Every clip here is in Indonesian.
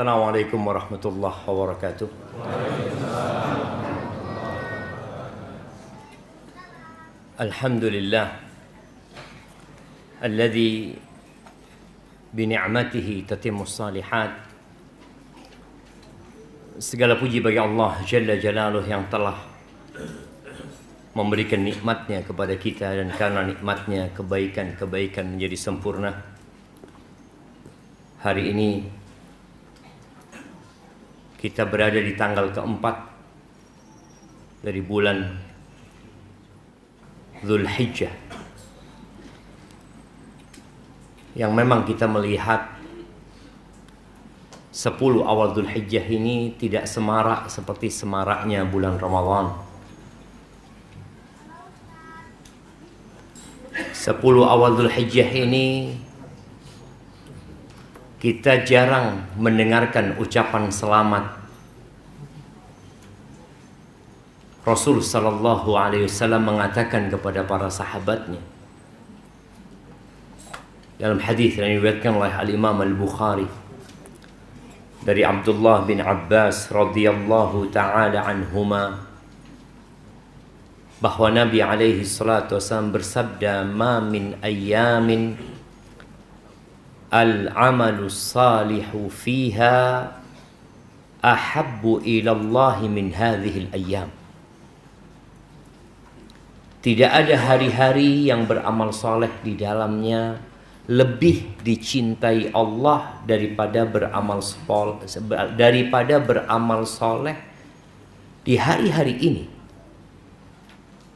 Assalamualaikum warahmatullahi wabarakatuh. Alhamdulillah alladzi bi ni'matihi tatimmus shalihat. Segala puji bagi Allah Jalla Jalaluh yang telah memberikan nikmatnya kepada kita, dan karena nikmatnya kebaikan-kebaikan menjadi sempurna. Hari ini kita berada di tanggal keempat dari bulan Dzulhijjah, yang memang kita melihat 10 awal Dzulhijjah ini tidak semarak seperti semaraknya bulan Ramadan. 10 awal Dzulhijjah ini kita jarang mendengarkan ucapan selamat. Rasul sallallahu alaihi wasallam mengatakan kepada para sahabatnya dalam hadis yang diriwayatkan oleh Al-Imam Al-Bukhari dari Abdullah bin Abbas radhiyallahu taala anhuma, bahwa Nabi alaihi salatu wasallam bersabda, "Ma min ayyamin al-amalu salihu fiha ahabbu ila Allah min hadhihi al-ayyam." Tidak ada hari-hari yang beramal soleh di dalamnya lebih dicintai Allah daripada beramal soleh di hari-hari ini,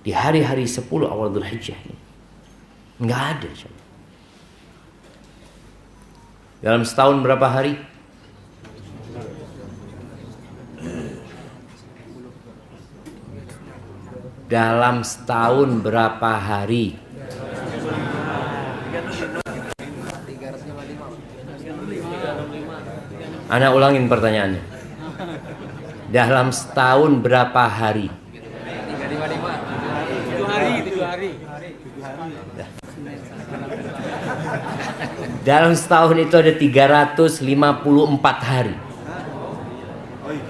di hari-hari 10 awal Dzulhijjah ini. Nggak ada. Dalam setahun berapa hari? Dalam setahun berapa hari? Ana ulangin pertanyaannya. Dalam setahun berapa hari? 7 hari. Dalam setahun itu ada 354 hari.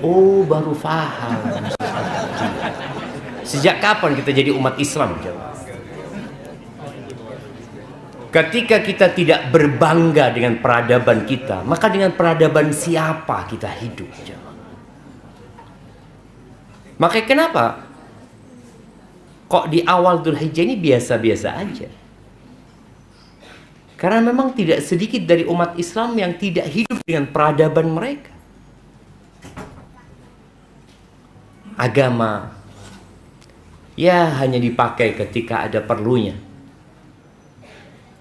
Oh, baru paham. Sejak kapan kita jadi umat Islam? Ketika kita tidak berbangga dengan peradaban kita, maka dengan peradaban siapa kita hidup? Maka kenapa kok di awal Dzulhijjah ini biasa-biasa aja? Karena memang tidak sedikit dari umat Islam yang tidak hidup dengan peradaban mereka. Agama ya hanya dipakai ketika ada perlunya.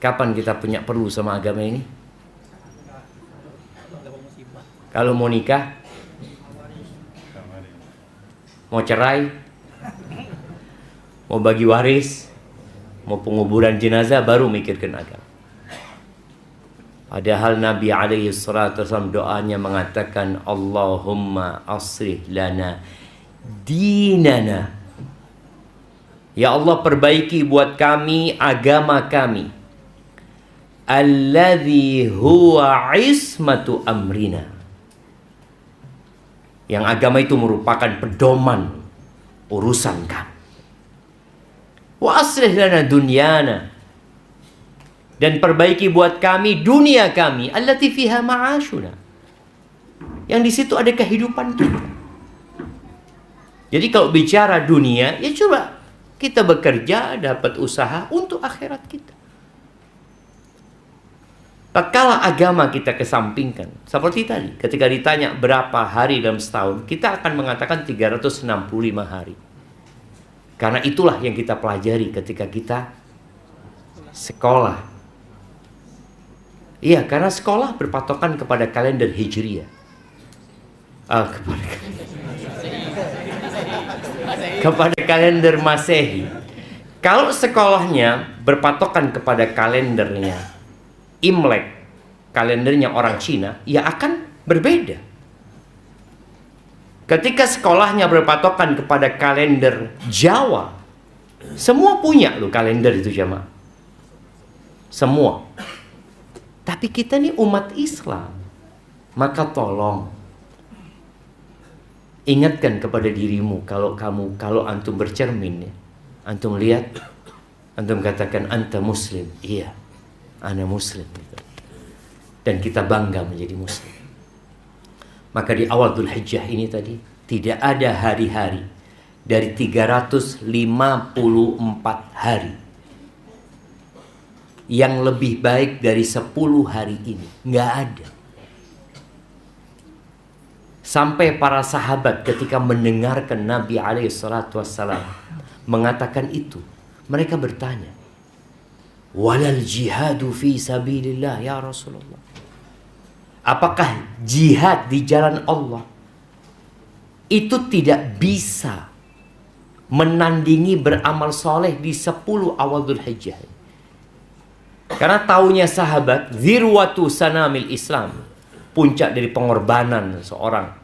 Kapan kita punya perlu sama agama ini? Kalau mau nikah, mau cerai, mau bagi waris, mau penguburan jenazah, baru mikirkan agama. Padahal Nabi alaihi salatu wasallam doanya mengatakan, Allahumma aslih lana dinana. Ya Allah, perbaiki buat kami agama kami. Alladzi huwa ismatu amrina. Yang agama itu merupakan pedoman urusan kami. Wa aslih lana dunyana. Dan perbaiki buat kami dunia kami. Allati fiha ma'ashuna. Yang di situ ada kehidupan kita. Jadi kalau bicara dunia, ya coba kita bekerja, dapat usaha untuk akhirat kita. Tatkala agama kita kesampingkan, seperti tadi, ketika ditanya berapa hari dalam setahun, kita akan mengatakan 365 hari. Karena itulah yang kita pelajari ketika kita sekolah. Iya, karena sekolah berpatokan kepada kalender Hijriah. Kepada kalender Masehi. Kalau sekolahnya berpatokan kepada kalendernya Imlek, kalendernya orang Cina, ya akan berbeda. Ketika sekolahnya berpatokan kepada kalender Jawa, semua punya loh kalender itu jamaah. Semua. Tapi kita nih umat Islam. Maka tolong ingatkan kepada dirimu, kalau antum bercermin ya, antum lihat, antum katakan anta muslim, iya, ana muslim gitu. Dan kita bangga menjadi muslim. Maka di awal Dzulhijjah ini tadi tidak ada hari-hari dari 354 hari yang lebih baik dari 10 hari ini. Nggak ada. Sampai para sahabat ketika mendengarkan Nabi SAW mengatakan itu, mereka bertanya, walal jihadu fi sabilillah ya Rasulullah. Apakah jihad di jalan Allah itu tidak bisa menandingi beramal soleh di 10 awal Dzulhijjah? Karena taunya sahabat, zirwatu sanamil Islam, puncak dari pengorbanan seorang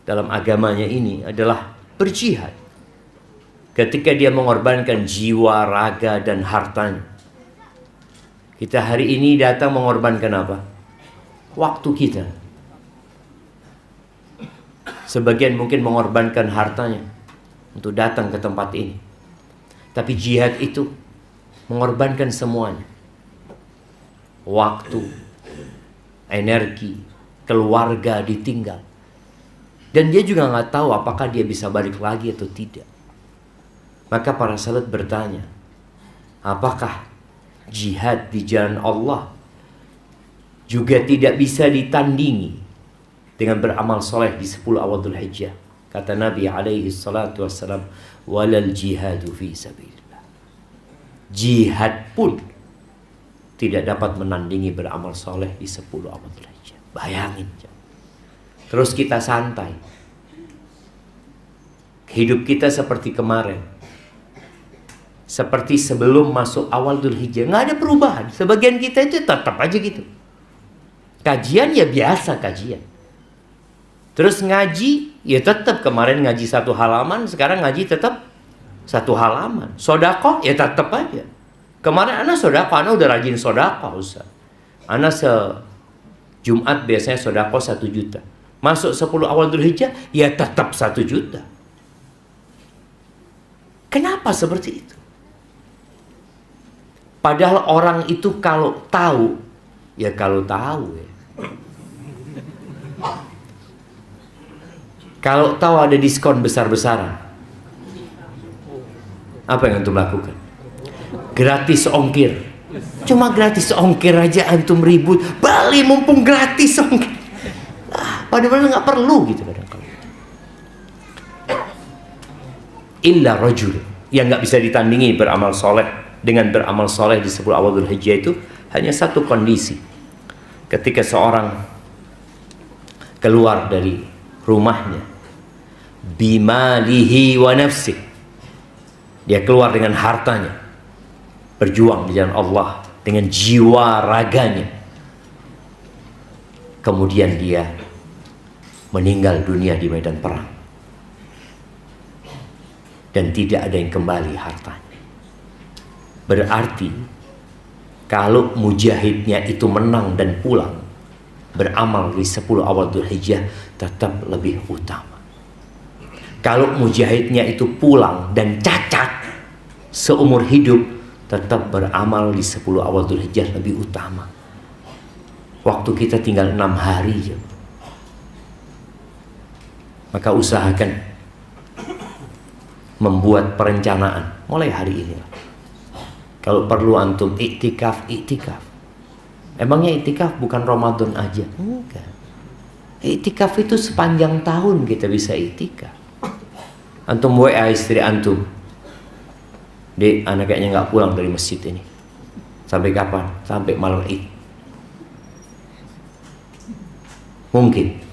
dalam agamanya ini adalah berjihad. Ketika dia mengorbankan jiwa, raga, dan hartanya. Kita hari ini datang mengorbankan apa? Waktu kita. Sebagian mungkin mengorbankan hartanya untuk datang ke tempat ini. Tapi jihad itu mengorbankan semuanya. Waktu, energi, keluarga ditinggal. Dan dia juga nggak tahu apakah dia bisa balik lagi atau tidak. Maka para sahabat bertanya, apakah jihad di jalan Allah juga tidak bisa ditandingi dengan beramal soleh di 10 awal Dzulhijjah? Kata Nabi alaihi salatu wassalam, walal jihadu fi sabilillah. Jihad pun tidak dapat menandingi beramal soleh di 10 awal Dzulhijjah. Bayangin. Terus kita santai. Hidup kita seperti kemarin. Seperti sebelum masuk awal Dzulhijjah. Nggak ada perubahan. Sebagian kita itu tetap aja gitu. Kajian ya biasa kajian. Terus ngaji ya tetap, kemarin ngaji 1 halaman, sekarang ngaji tetap 1 halaman. Sodaqah ya tetap aja. Kemarin ana sodaqah, ana udah rajin sodaqah Ustaz. Ana Jumat biasanya sodaqah 1 juta. Masuk 10 awal Dzulhijjah ya tetap 1 juta. Kenapa seperti itu? Padahal orang itu kalau tahu, ya kalau tahu ya. Kalau tahu ada diskon besar-besaran, apa yang antum lakukan? Gratis ongkir. Cuma gratis ongkir aja antum ribut. Bali mumpung gratis ongkir. Padahal nggak perlu gitu kadang-kadang. Illa rajul, yang nggak bisa ditandingi beramal soleh dengan beramal soleh di 10 awal Dzulhijjah itu hanya satu kondisi. Ketika seorang keluar dari rumahnya bimalihi wa nafsih, dia keluar dengan hartanya, berjuang di jalan Allah dengan jiwa raganya, kemudian dia meninggal dunia di medan perang dan tidak ada yang kembali hartanya. Berarti kalau mujahidnya itu menang dan pulang, beramal di 10 awal Dzulhijjah tetap lebih utama. Kalau mujahidnya itu pulang dan cacat seumur hidup, tetap beramal di 10 awal Dzulhijjah lebih utama. Waktu kita tinggal 6 hari aja. Maka usahakan membuat perencanaan mulai hari ini. Kalau perlu antum iktikaf. Emangnya iktikaf bukan Ramadan aja? Enggak. Iktikaf itu sepanjang tahun kita bisa iktikaf. Antum WA istri antum, Dek, anak kayaknya nggak pulang dari masjid ini. Sampai kapan? Sampai malam Id. Mungkin.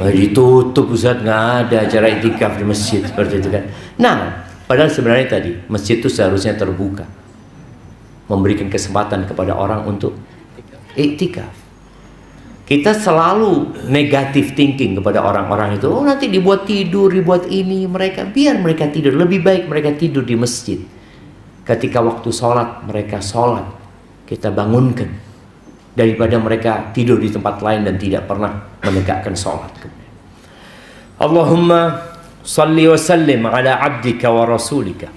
Ditutup Ustaz, nggak ada acara iktikaf di masjid seperti itu kan. Nah, padahal sebenarnya tadi masjid itu seharusnya terbuka, memberikan kesempatan kepada orang untuk iktikaf. Kita selalu negative thinking kepada orang-orang itu. Oh, nanti dibuat tidur, dibuat ini, biar mereka tidur. Lebih baik mereka tidur di masjid. Ketika waktu sholat, mereka sholat, kita bangunkan. daripada mereka tidur di tempat lain dan tidak pernah menegakkan sholat. Allahumma salli wa sallim ala abdika wa rasulika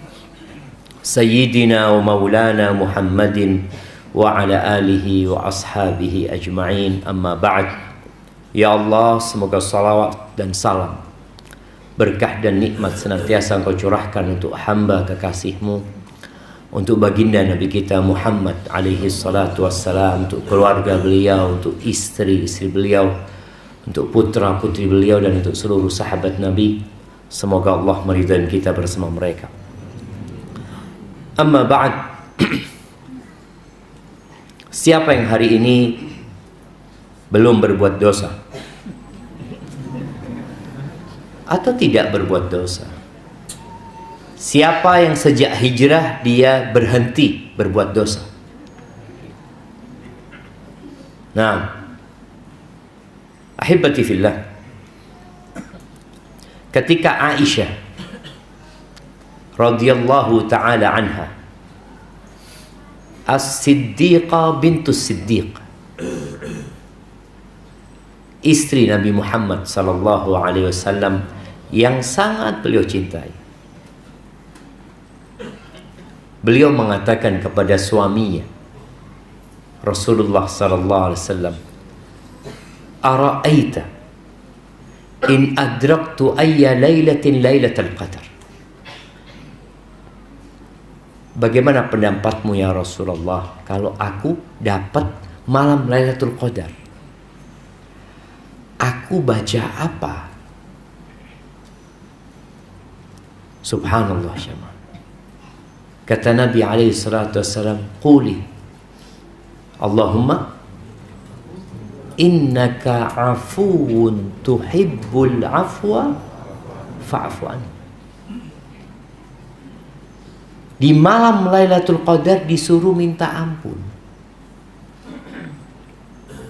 Sayyidina wa maulana Muhammadin wa ala alihi wa ashabihi ajma'in, amma ba'd. Ya Allah, semoga salawat dan salam, berkah dan nikmat senantiasa Engkau curahkan untuk hamba kekasih-Mu, untuk baginda Nabi kita Muhammad alaihi salatu wassalam, untuk keluarga beliau, untuk istri-istri beliau, untuk putra-putri beliau, dan untuk seluruh sahabat Nabi. Semoga Allah meridai kita bersama mereka. Amma ba'd. Siapa yang hari ini belum berbuat dosa atau tidak berbuat dosa? Siapa yang sejak hijrah dia berhenti berbuat dosa? Nah, ahibati fillah, ketika Aisyah radhiyallahu ta'ala anha, As-Siddiqah bintus Siddiq, istri Nabi Muhammad sallallahu alaihi wasallam yang sangat beliau cintai, beliau mengatakan kepada suaminya Rasulullah sallallahu alaihi wasallam, "Ara'aita in adraktu ayya lailatin lailatul qadar?" Bagaimana pendapatmu ya Rasulullah kalau aku dapat malam Lailatul Qadar? Aku baca apa? Subhanallah syama. Kata Nabi alaihi salatu wassalam, "Quli Allahumma innaka afuwun tuhibbul afwa fa'fu anni." Di malam Lailatul Qadar disuruh minta ampun.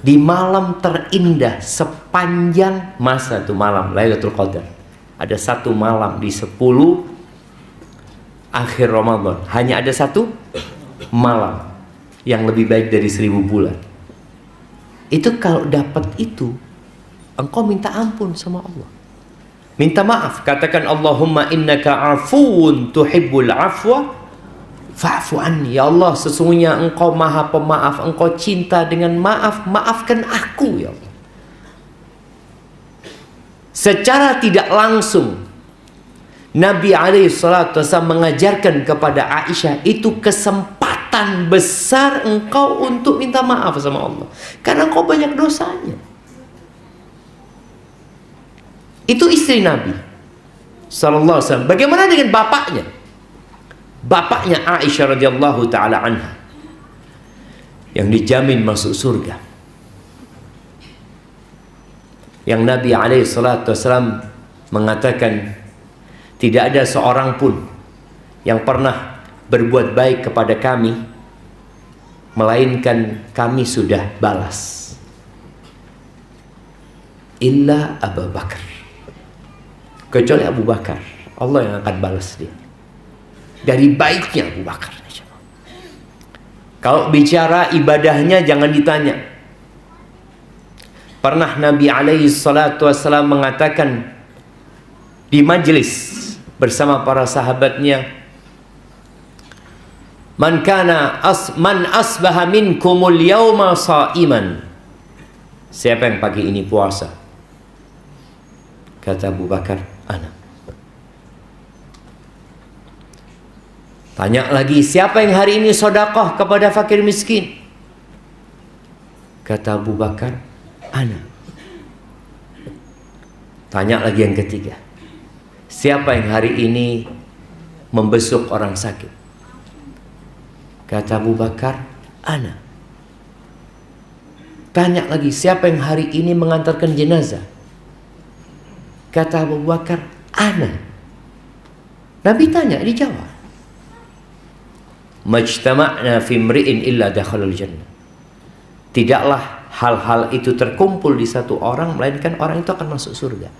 Di malam terindah sepanjang masa itu malam Lailatul Qadar. Ada satu malam di 10 akhir Ramadan. Hanya ada satu malam yang lebih baik dari 1000 bulan. Itu kalau dapat itu, engkau minta ampun sama Allah. Minta maaf. Katakan Allahumma innaka afuwun tuhibbul afwa fa'fu anni. Ya Allah, sesungguhnya Engkau Maha Pemaaf, Engkau cinta dengan maaf, maafkan aku ya Allah. Secara tidak langsung Nabi alaihi salatu wasallam mengajarkan kepada Aisyah, itu kesempatan besar engkau untuk minta maaf sama Allah, karena engkau banyak dosanya. Itu istri Nabi sallallahu alaihi wasallam. Bagaimana dengan bapaknya? Bapaknya Aisyah radhiyallahu taala anha yang dijamin masuk surga, yang Nabi alaihi salatu wasallam mengatakan tidak ada seorang pun yang pernah berbuat baik kepada kami melainkan kami sudah balas, illa Abu Bakar, kecuali Abu Bakar, Allah yang akan balas dia dari baiknya Abu Bakar. Kalau bicara ibadahnya jangan ditanya. Pernah Nabi alaihi salatu wassalam mengatakan di majlis bersama para sahabatnya, man asbaha minkumul yawma sha'iman, siapa yang pagi ini puasa? Kata Abu Bakar, ana. Tanya lagi, siapa yang hari ini sedekah kepada fakir miskin? Kata Abu Bakar, ana. Tanya lagi yang ketiga, siapa yang hari ini membesuk orang sakit? Kata Abu Bakar, ana. Tanya lagi, siapa yang hari ini mengantarkan jenazah? Kata Abu Bakar, ana. Nabi tanya, dijawab. Majtama'na fi imri'in illa dakhalal jannah. Tidaklah hal-hal itu terkumpul di satu orang melainkan orang itu akan masuk surga.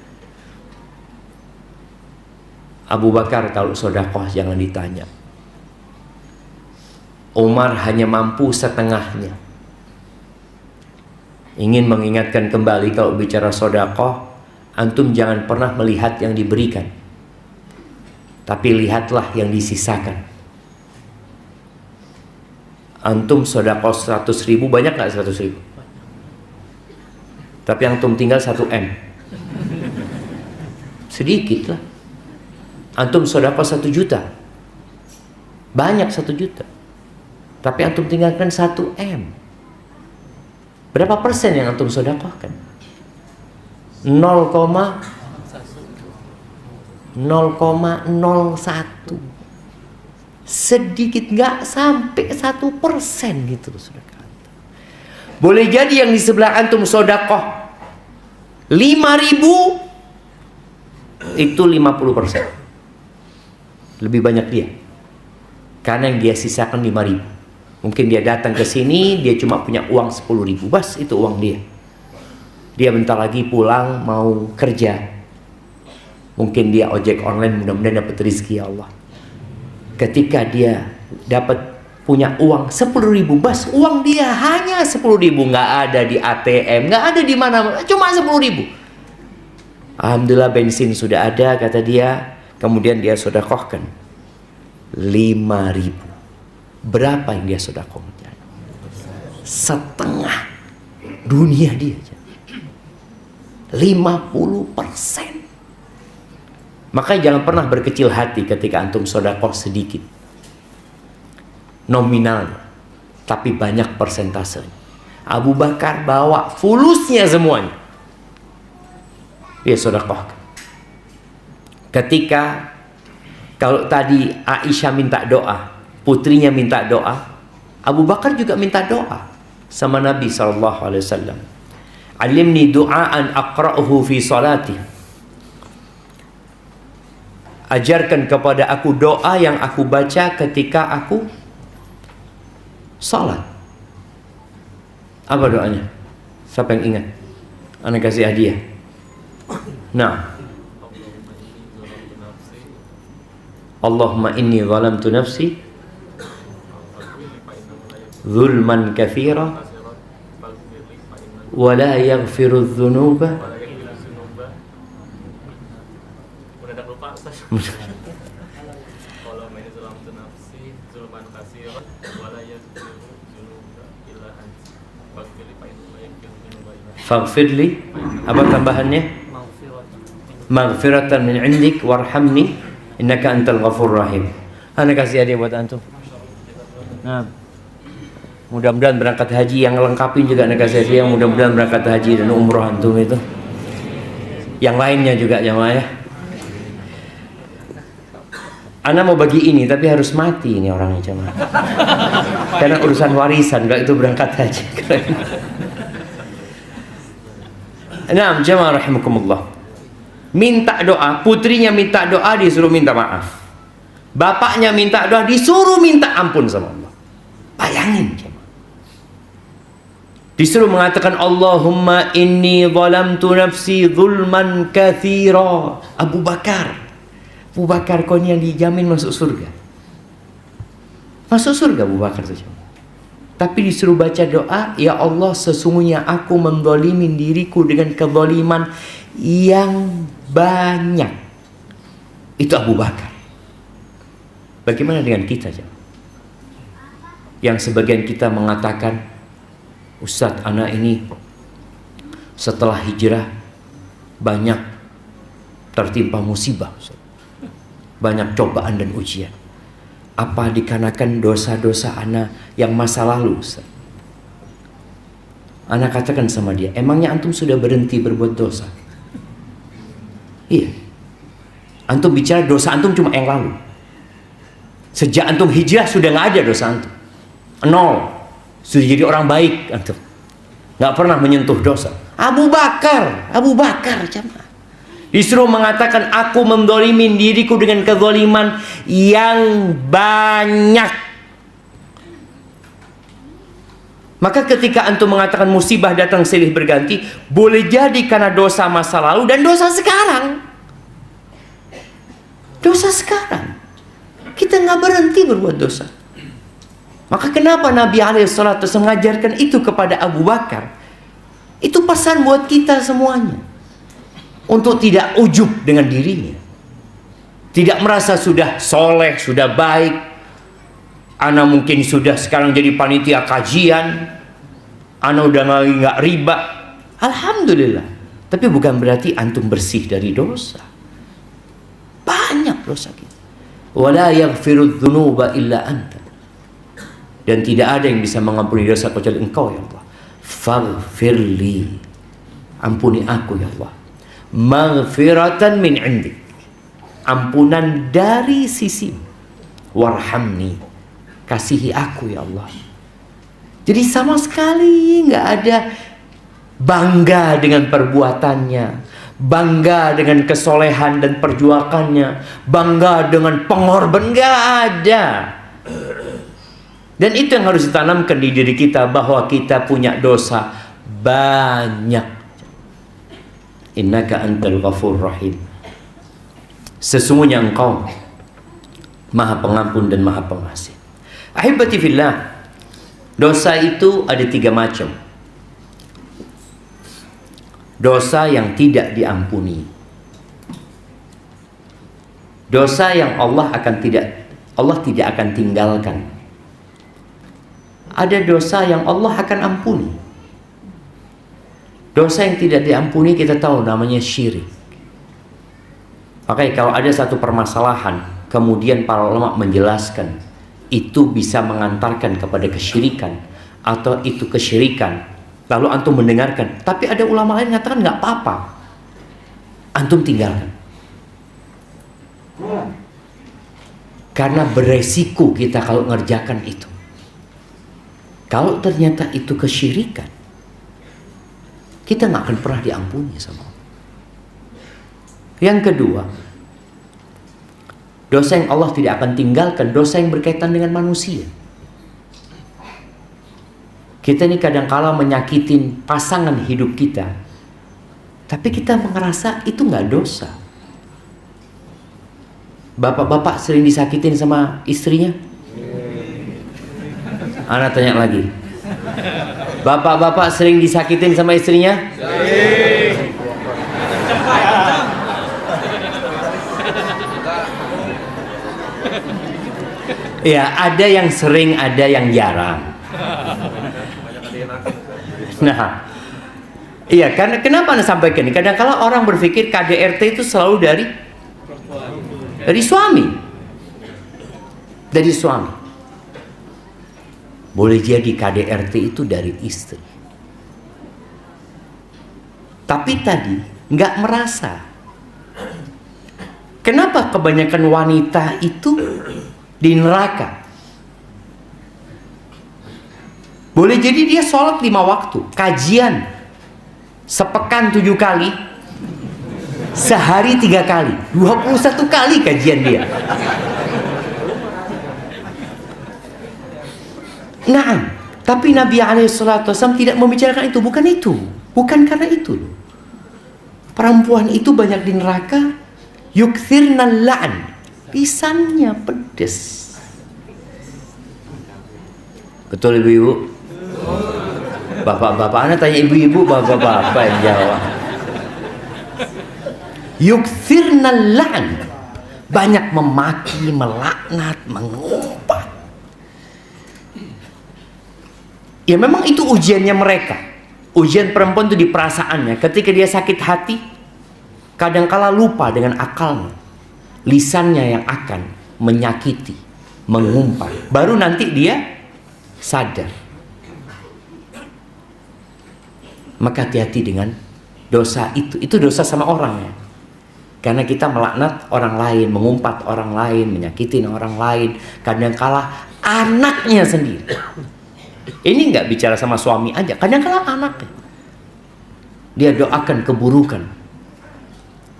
Abu Bakar kalau sedekah jangan ditanya. Umar hanya mampu setengahnya. ingin mengingatkan kembali kalau bicara sedekah, antum jangan pernah melihat yang diberikan, tapi lihatlah yang disisakan. Antum sedekah 100.000, banyak nggak 100.000? Tapi antum tinggal 1 M, sedikit lah. Antum sedekah 1 juta, banyak 1 juta. Tapi antum tinggalkan 1 M. Berapa persen yang antum sedekahkan? 0,01. Sedikit, nggak sampai 1% gitu sedekah. Boleh jadi yang di sebelah antum sedekah 5.000, itu 50%. Lebih banyak dia. Karena yang dia sisakan 5.000. Mungkin dia datang ke sini, dia cuma punya uang 10.000, bas, itu uang dia. Dia bentar lagi pulang mau kerja. Mungkin dia ojek online, mudah-mudahan dapat rezeki, ya Allah. Ketika dia dapat punya uang 10.000, bas, uang dia hanya 10.000, nggak ada di ATM, nggak ada di mana, cuma 10.000. Alhamdulillah bensin sudah ada, kata dia. Kemudian dia sedekahkan 5.000. Berapa yang dia sedekahkan? Setengah dunia dia. 50%. Maka jangan pernah berkecil hati ketika antum sedekah sedikit nominal, tapi banyak persentasenya. Abu Bakar bawa fulusnya semuanya, dia sedekahkan. Ketika kalau tadi Aisyah minta doa, putrinya minta doa, Abu Bakar juga minta doa sama Nabi SAW. Alimni du'aan aqra'uhu fi salati. Ajarkan kepada aku doa yang aku baca ketika aku salat. Apa doanya? Siapa yang ingat? Ana kasih hadiah. Nah, Allahumma inni zalamtu nafsi zulman katsira wa la yaghfiru dzunuba. Faghfirli, apa tambahannya? Maghfiratan min indik warhamni innaka antal ghafur rahim. Ana kasih hadiah buat antum. Nah, mudah-mudahan berangkat haji yang lengkapin juga ana kasih hadiah. Mudah-mudahan berangkat haji dan umroh antum itu. Yang lainnya juga jamaah ya. Ana mau bagi ini tapi harus mati ini orangnya jamaah. Karena urusan warisan, enggak itu berangkat haji. Nah, jamaah rahimakumullah. Minta doa, putrinya minta doa disuruh minta maaf. Bapaknya minta doa disuruh minta ampun sama Allah. Bayangin jamaah. Disuruh mengatakan Allahumma inni zalamtu nafsi zulman katsira. Abu Bakar, kau ini yang dijamin masuk surga. Masuk surga Abu Bakar itu. Tapi disuruh baca doa, ya Allah sesungguhnya aku menzalimi diriku dengan kezaliman yang banyak. Itu Abu Bakar. Bagaimana dengan kita? Yang sebagian kita mengatakan, Ustadz, anak ini setelah hijrah banyak tertimpa musibah, Ustadz. Banyak cobaan dan ujian. Apa dikarenakan dosa-dosa anak yang masa lalu, Ustaz? Anak katakan sama dia, emangnya antum sudah berhenti berbuat dosa? Iya. Antum bicara dosa antum cuma yang lalu. Sejak antum hijrah sudah nggak ada dosa antum. 0. Sudah jadi orang baik antum. Nggak pernah menyentuh dosa. Abu Bakar jamaah. Disuruh mengatakan aku menzalimi diriku dengan kezaliman yang banyak. Maka ketika antum mengatakan musibah datang silih berganti, boleh jadi karena dosa masa lalu dan dosa sekarang. Dosa sekarang. Kita nggak berhenti berbuat dosa. Maka kenapa Nabi SAW mengajarkan itu kepada Abu Bakar? Itu pesan buat kita semuanya. Untuk tidak ujub dengan dirinya. Tidak merasa sudah soleh, sudah baik. Ana mungkin sudah sekarang jadi panitia kajian. Ana udah nggak riba. Alhamdulillah. Tapi bukan berarti antum bersih dari dosa. Banyak dosa kita. Wala yaghfiru dzunuba illa anta. Dan tidak ada yang bisa mengampuni dosa kecuali Engkau ya Allah. Faghfirli. Ampuni aku ya Allah. Maghfiratan min indik. Ampunan dari sisi. Warhamni. Kasihi aku ya Allah. Jadi sama sekali nggak ada bangga dengan perbuatannya, bangga dengan kesolehan dan perjuangannya, bangga dengan pengorban, nggak ada. Dan itu yang harus ditanamkan di diri kita, bahwa kita punya dosa banyak. Innaka antal ghafur rahim. Sesungguhnya Engkau Maha Pengampun dan Maha Pengasih. Ahibati fillah, dosa itu ada 3 macam. Dosa yang tidak diampuni. Dosa yang Allah tidak akan tinggalkan. Ada dosa yang Allah akan ampuni. Dosa yang tidak diampuni kita tahu namanya syirik. Makanya kalau ada satu permasalahan, kemudian para ulama menjelaskan itu bisa mengantarkan kepada kesyirikan atau itu kesyirikan, lalu antum mendengarkan, tapi ada ulama lain mengatakan nggak apa-apa, antum tinggalkan. Karena beresiko kita kalau ngerjakan itu. Kalau ternyata itu kesyirikan, kita nggak akan pernah diampuni sama Allah. Yang kedua, dosa yang Allah tidak akan tinggalkan, dosa yang berkaitan dengan manusia. Kita ini kadang-kala menyakitin pasangan hidup kita, tapi kita merasa itu nggak dosa. Bapak-bapak sering disakitin sama istrinya? Ana tanya lagi. Bapak-bapak sering disakitin sama istrinya? Ya, ada yang sering, ada yang jarang. Nah, iya, karena kenapa Anda sampaikan ini? Kadang-kala orang berpikir KDRT itu selalu dari suami. Dari suami. Boleh jadi KDRT itu dari istri. Tapi tadi nggak merasa. Kenapa kebanyakan wanita itu di neraka? Boleh jadi dia sholat 5 waktu, kajian sepekan 7 kali, sehari 3 kali, 21 kali kajian dia. Nah, tapi Nabi SAW tidak membicarakan itu, bukan karena itu. Perempuan itu banyak di neraka, yukthirnal la'an, lisannya pedes. Betul ibu-ibu? Bapak-bapak, Anda tanya ibu-ibu, bapak-bapak yang jawab. Yukthirnal la'an, banyak memaki, melaknat, mengumpat. Ya memang itu ujiannya mereka. Ujian perempuan itu di perasaannya. Ketika dia sakit hati, kadangkala lupa dengan akalnya. Lisannya yang akan menyakiti, mengumpat. Baru nanti dia sadar. Maka hati-hati dengan dosa itu. Itu dosa sama orang ya. Karena kita melaknat orang lain, mengumpat orang lain, menyakitin orang lain. Kadangkala anaknya sendiri. Ini nggak bicara sama suami aja, kadang-kadang anaknya. Dia doakan keburukan.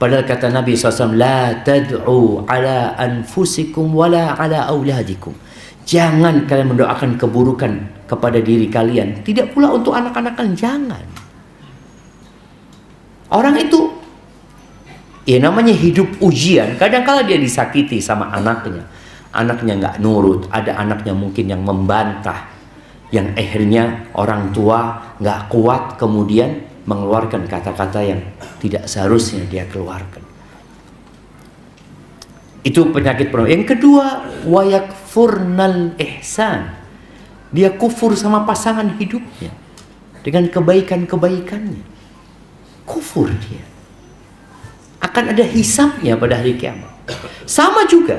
Padahal kata Nabi SAW, la tad'u ala anfusikum wala ala auladikum. Jangan kalian mendoakan keburukan kepada diri kalian. Tidak pula untuk anak-anak kalian, jangan. Orang itu, ya namanya hidup ujian. Kadang-kala dia disakiti sama anaknya. Anaknya nggak nurut, ada anaknya mungkin yang membantah. Yang akhirnya orang tua nggak kuat, kemudian mengeluarkan kata-kata yang tidak seharusnya dia keluarkan. Itu penyakit pertama. Yang kedua, wayakfurnal ihsan. Dia kufur sama pasangan hidupnya dengan kebaikan-kebaikannya. Kufur dia. Akan ada hisabnya pada hari kiamat. Sama juga,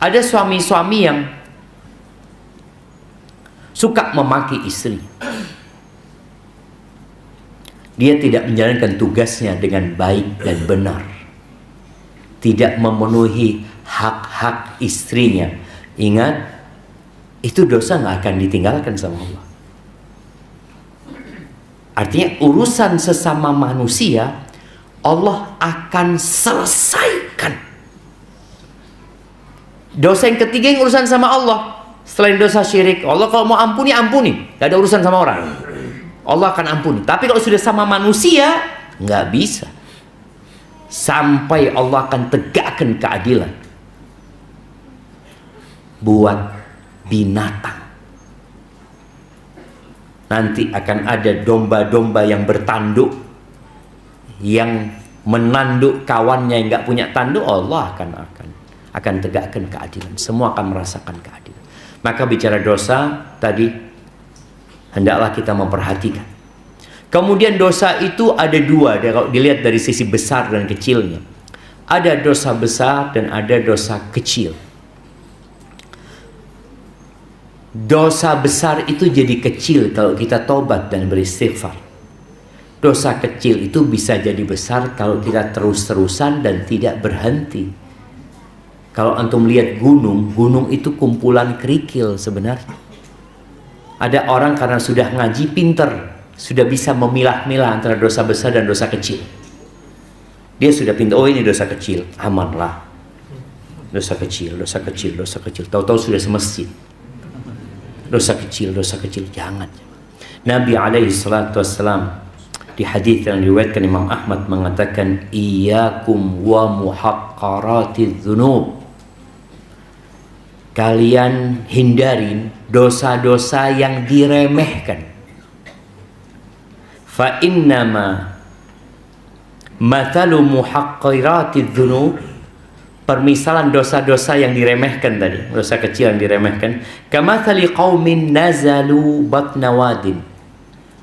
ada suami-suami yang suka memaki istri. Dia tidak menjalankan tugasnya dengan baik dan benar. Tidak memenuhi hak-hak istrinya. Ingat, itu dosa nggak akan ditinggalkan sama Allah. Artinya urusan sesama manusia Allah akan selesaikan. Dosa yang ketiga yang urusan sama Allah. Selain dosa syirik, Allah kalau mau ampuni, ampuni. Gak ada urusan sama orang. Allah akan ampuni. Tapi kalau sudah sama manusia, nggak bisa. Sampai Allah akan tegakkan keadilan buat binatang. Nanti akan ada domba-domba yang bertanduk, yang menanduk kawannya yang nggak punya tanduk. Allah akan tegakkan keadilan. Semua akan merasakan keadilan. Maka bicara dosa tadi, hendaklah kita memperhatikan. Kemudian dosa itu ada dua, kalau dilihat dari sisi besar dan kecilnya. Ada dosa besar dan ada dosa kecil. Dosa besar itu jadi kecil kalau kita tobat dan beristighfar. Dosa kecil itu bisa jadi besar kalau kita terus-terusan dan tidak berhenti. Kalau antum lihat gunung, gunung itu kumpulan kerikil sebenarnya. Ada orang karena sudah ngaji pinter, sudah bisa memilah-milah antara dosa besar dan dosa kecil. Dia sudah pintar, oh ini dosa kecil, amanlah. Dosa kecil, dosa kecil, dosa kecil. Tahu-tahu sudah semasjid. Dosa kecil, jangan. Nabi alaihi salatu wassalam di hadis yang diriwayatkan Imam Ahmad mengatakan, iyyakum wa muhaqqaratiz dzunub. Kalian hindarin dosa-dosa yang diremehkan. Fa innama mathalu muhaqqaratiz dzunub, permisalan dosa-dosa yang diremehkan tadi, dosa kecil yang diremehkan, kamathali qaumin nazalu batna wadin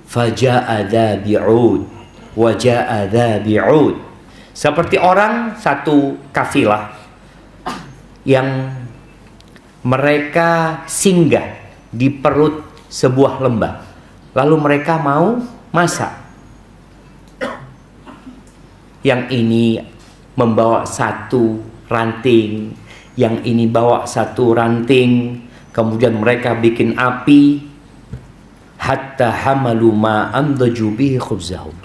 faja'a dha bi'ud wa ja'a dha bi'ud. Seperti orang satu kafilah yang mereka singgah di perut sebuah lembah, lalu mereka mau masak. Yang ini membawa satu ranting, yang ini bawa satu ranting, kemudian mereka bikin api, hatta hamalu ma amdaju bihi khubzahum.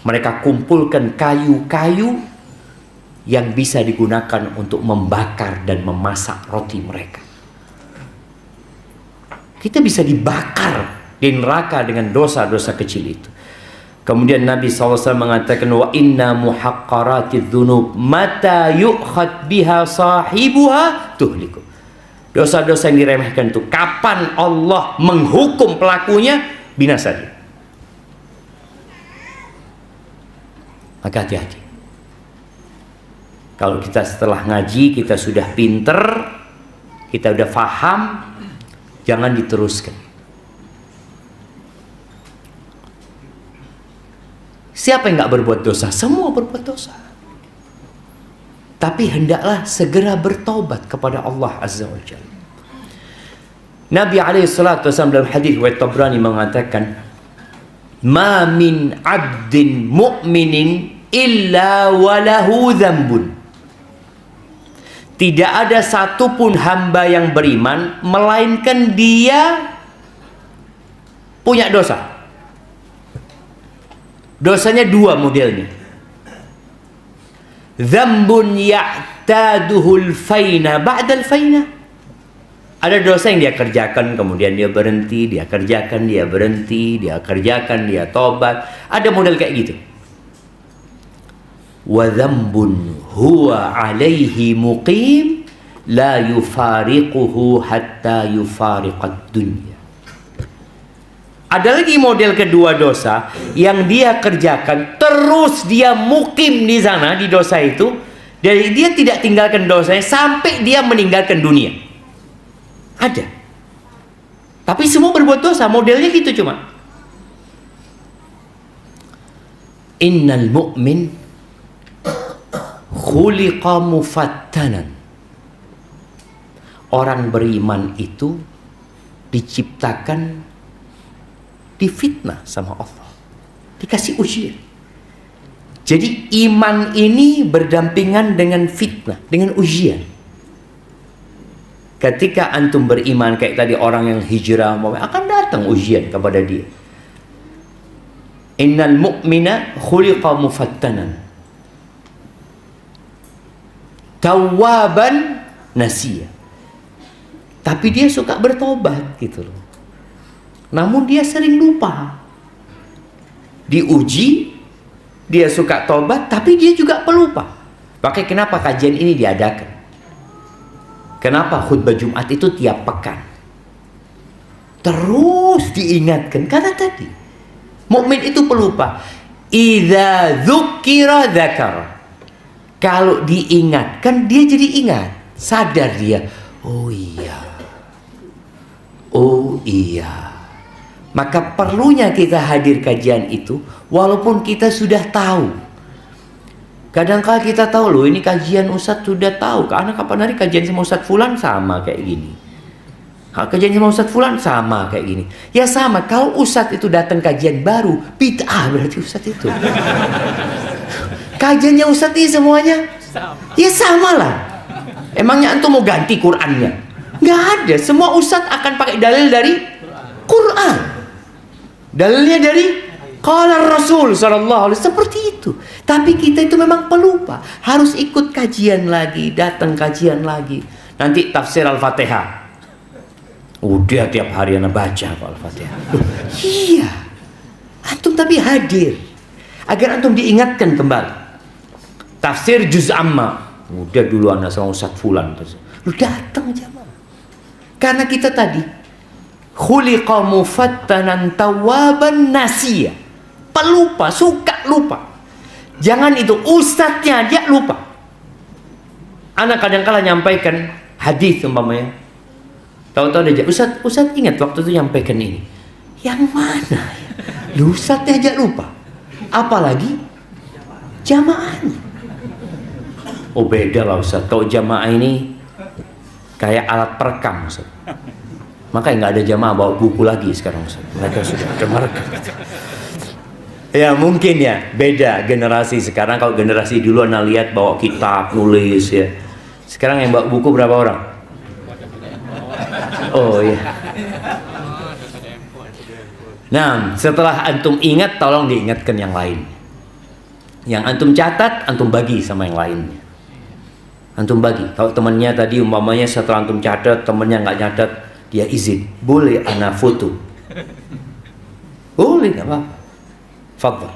Mereka kumpulkan kayu-kayu yang bisa digunakan untuk membakar dan memasak roti mereka. Kita bisa dibakar di neraka dengan dosa-dosa kecil itu. Kemudian Nabi SAW mengatakan, wa inna muhaqqaratiz dzunub mata yu'khad biha sahibuha tuhliku. Dosa-dosa yang diremehkan itu kapan Allah menghukum pelakunya, binasa dia. Maka hati-hati. Kalau kita setelah ngaji, kita sudah pinter, kita sudah faham, jangan diteruskan. Siapa yang nggak berbuat dosa? Semua berbuat dosa. Tapi hendaklah segera bertobat kepada Allah Azza wa Jalla. Nabi SAW dalam hadis riwayat Tabrani mengatakan, ma min abdin mu'minin illa walahu dzambun. Tidak ada satupun hamba yang beriman melainkan dia punya dosa. Dosanya dua modelnya. Dzambun ya'taduhul faina ba'dal faina. Ada dosa yang dia kerjakan, kemudian dia berhenti, dia kerjakan, dia berhenti, dia kerjakan, dia tobat. Ada model kayak gitu. Wa dzambun huwa alaihi muqim la yufariquhu hatta yufariqad dunya. Ada lagi model kedua dosa yang dia kerjakan terus dia mukim di sana di dosa itu, dari dia tidak tinggalkan dosanya sampai dia meninggalkan dunia. Ada. Tapi semua berbuat dosa, modelnya gitu cuma. Innal mu'min khuliqa mufattanan. Orang beriman itu diciptakan difitnah sama Allah, dikasih ujian. Jadi iman ini berdampingan dengan fitnah, dengan ujian. Ketika antum beriman kayak tadi orang yang hijrah, akan datang ujian kepada dia. Innal mu'mina khuliqa mufattanan tawwaban nasiya. Tapi dia suka bertobat gitu loh. Namun dia sering lupa. Diuji, dia suka tobat, tapi dia juga pelupa. Makanya kenapa kajian ini diadakan? Kenapa khutbah Jumat itu tiap pekan? Terus diingatkan. Karena tadi, mukmin itu pelupa. Idza dzukira dzakara. Kalau diingatkan, dia jadi ingat. Sadar dia. Oh iya. Oh iya. Maka perlunya kita hadir kajian itu walaupun kita sudah tahu. Kadang-kala kita tahu loh ini kajian Ustadz sudah tahu. Karena kapan hari kajian sama Ustadz Fulan sama kayak gini. Kajian sama Ustadz Fulan sama kayak gini. Ya sama, kalau Ustadz itu datang kajian baru, bid'ah berarti Ustadz itu. Kajiannya Ustadz ini semuanya ya sama lah. Emangnya antum mau ganti Qur'annya? Nggak ada. Semua Ustadz akan pakai dalil dari Quran. Dalilnya dari qala Rasul sallallahu alaihi wasallam, seperti itu. Tapi kita itu memang pelupa, harus ikut kajian lagi, datang kajian lagi. Nanti tafsir Al-Fatihah. Udah tiap hari anak baca Al-Fatihah. Iya. Antum tapi hadir agar antum diingatkan kembali. Tafsir juz amma. Udah dulu anak sama Ustaz Fulan. Lu datang jamaah. Karena kita tadi khuliqa mufattanan tawwaban nasiya. Pelupa, suka lupa. Jangan itu ustadznya dia lupa. Anak kadang-kala nyampaikan hadis umpamanya. Tahu-tahu dia, Ustadz ingat waktu itu nyampaikan ini. Yang mana? Lu ustadznya aja lupa. Apalagi jamaahnya. Oh beda lah Ustadz. Kalau jamaah ini kayak alat perekam Ustadz. Makanya nggak ada jamaah bawa buku lagi sekarang Ustaz. Mereka sudah ada merekam. Ya mungkin ya beda generasi sekarang. Kalau generasi dulu anak lihat bawa kitab nulis ya. Sekarang yang bawa buku berapa orang? Oh iya. Nah setelah antum ingat, tolong diingatkan yang lain. Yang antum catat, antum bagi sama yang lainnya. Antum bagi. Kalau temannya tadi umpamanya setelah antum catat, temannya nggak catat, dia izin, boleh anak foto. Boleh, nggak apa-apa. Fadhal.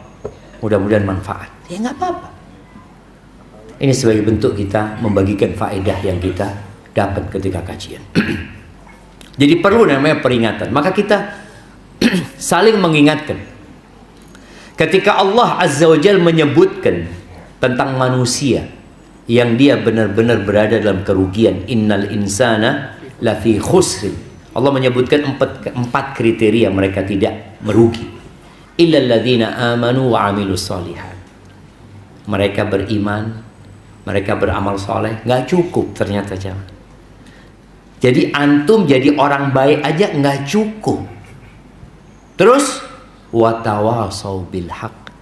Mudah-mudahan manfaat. Ya nggak apa-apa. Ini sebagai bentuk kita membagikan faedah yang kita dapat ketika kajian. Jadi perlu namanya peringatan. Maka kita saling mengingatkan. Ketika Allah Azza wa Jalla menyebutkan tentang manusia yang dia benar-benar berada dalam kerugian, innal insana lafi khusrin. Allah menyebutkan empat kriteria mereka tidak merugi. Illal ladzina amanu wa amilus shalihat. Mereka beriman, mereka beramal soleh, nggak cukup ternyata jamaah. Jadi antum jadi orang baik aja nggak cukup. Terus watawasau bil haq.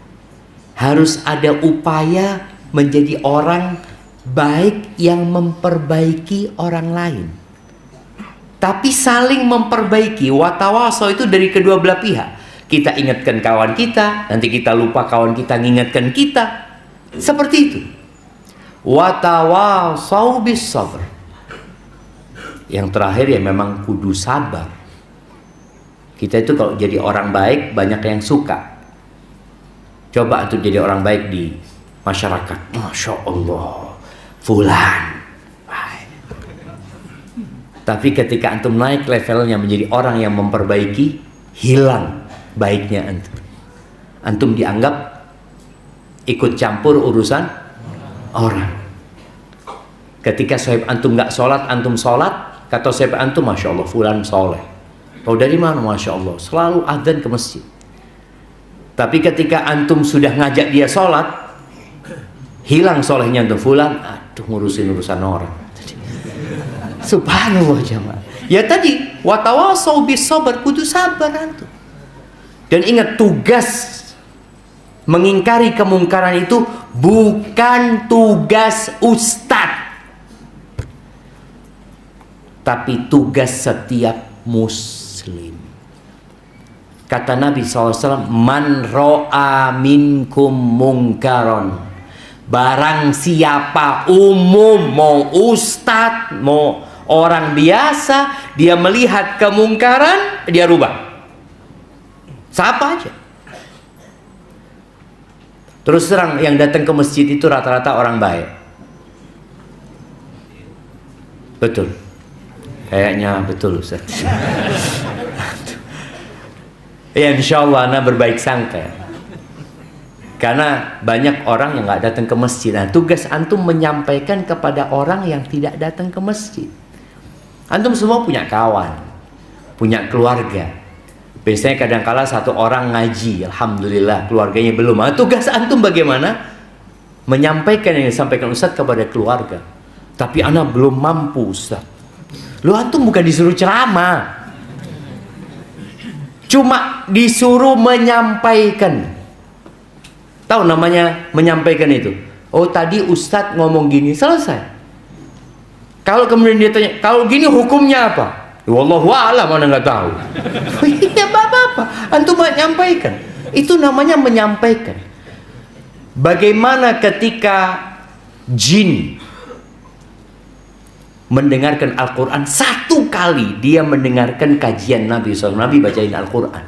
Harus ada upaya menjadi orang baik yang memperbaiki orang lain. Tapi saling memperbaiki. Watawasau itu dari kedua belah pihak. Kita ingatkan kawan kita, nanti kita lupa kawan kita ngingatkan kita. Seperti itu. Watawasau bis sabr. Yang terakhir ya memang kudu sabar. Kita itu kalau jadi orang baik banyak yang suka. Coba untuk jadi orang baik di masyarakat. Masya Allah, fulan. Tapi ketika antum naik levelnya menjadi orang yang memperbaiki, hilang baiknya antum. Antum dianggap ikut campur urusan orang. Ketika sahib antum nggak sholat, antum sholat, kata sahib antum, Masya Allah, fulan soleh. Tahu dari mana? Masya Allah, selalu adzan ke masjid. Tapi ketika antum sudah ngajak dia sholat, hilang solehnya antum. Fulan, aduh ngurusin urusan orang. Subhanallah jamaah. Ya tadi, watawasau bis sabar, kudu sabar antum. Dan ingat, tugas mengingkari kemungkaran itu bukan tugas ustadz, tapi tugas setiap muslim. Kata Nabi SAW, man ro'a minkum mungkaron, barang siapa, umum, mau ustadz, mau orang biasa, dia melihat kemungkaran, dia rubah. Siapa aja. Terus terang, yang datang ke masjid itu rata-rata orang baik. Betul. Kayaknya betul, Ustaz. Ya, insya Allah anak berbaik sangka. Karena banyak orang yang nggak datang ke masjid. Nah, tugas antum menyampaikan kepada orang yang tidak datang ke masjid. Antum semua punya kawan, punya keluarga. Biasanya kadang-kala satu orang ngaji, alhamdulillah keluarganya belum. Nah, tugas antum bagaimana? Menyampaikan yang disampaikan Ustaz kepada keluarga. Tapi anak belum mampu, Ustaz. Lu antum bukan disuruh ceramah, cuma disuruh menyampaikan. Tahu namanya menyampaikan itu? Oh, tadi Ustadz ngomong gini, selesai. Kalau kemudian dia tanya, kalau gini hukumnya apa? Wallahu a'lam, mana nggak tahu. Ya apa-apa, antum menyampaikan. Itu namanya menyampaikan. Bagaimana ketika jin mendengarkan Al-Quran, satu kali dia mendengarkan kajian Nabi SAW, Nabi bacain Al-Quran.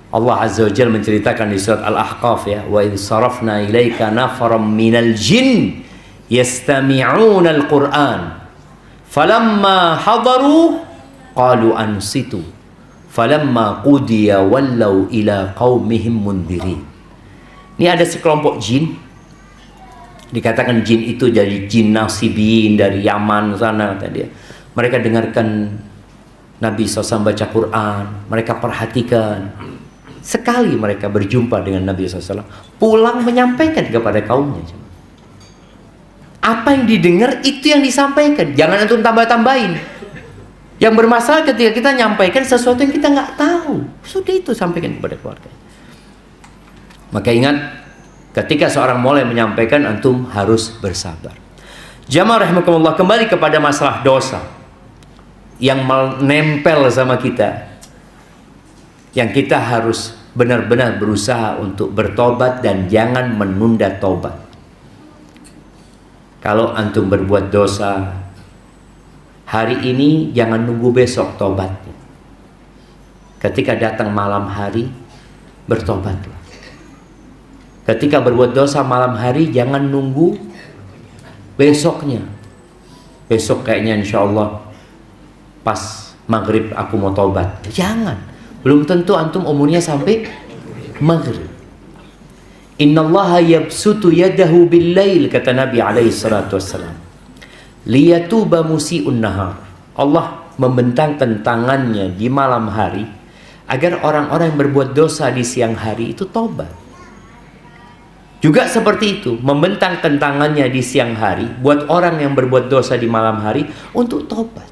Allah Azza wa Jalla menceritakan di surat Al-Ahqaf, ya, wa idh sarafna ilaika nafaram minal jin yastami'una al-Quran falamma hadaru qalu ansitu falamma qudiya wallau ila qaumihim mundirin. Ini ada sekelompok jin, dikatakan jin itu dari jin nasibin dari Yaman sana tadi. Mereka dengarkan Nabi SAW baca Quran, mereka perhatikan. Sekali mereka berjumpa dengan Nabi SAW, pulang menyampaikan kepada kaumnya. Apa yang didengar itu yang disampaikan. Jangan antum tambah-tambahin. Yang bermasalah ketika kita nyampaikan sesuatu yang kita nggak tahu, sudah itu sampaikan kepada keluarga. Maka ingat, ketika seorang mulai menyampaikan, antum harus bersabar. Jamaah rahimakumullah, kembali kepada masalah dosa yang menempel sama kita, yang kita harus benar-benar berusaha untuk bertobat dan jangan menunda tobat. Kalau antum berbuat dosa hari ini, jangan nunggu besok tobatnya. Ketika datang malam hari, bertobatlah. Ketika berbuat dosa malam hari, jangan nunggu besoknya. Besok kayaknya insya Allah pas maghrib aku mau tobat. Jangan. Belum tentu antum umurnya sampai maghrib. Innallaha yabsutu yadahu bil-lail, kata Nabi alaihi salatu wassalam, liyatuba musi'un nahar. Allah membentangkan tangannya di malam hari agar orang-orang yang berbuat dosa di siang hari itu tobat. Juga seperti itu, membentangkan tangannya di siang hari buat orang yang berbuat dosa di malam hari untuk tobat.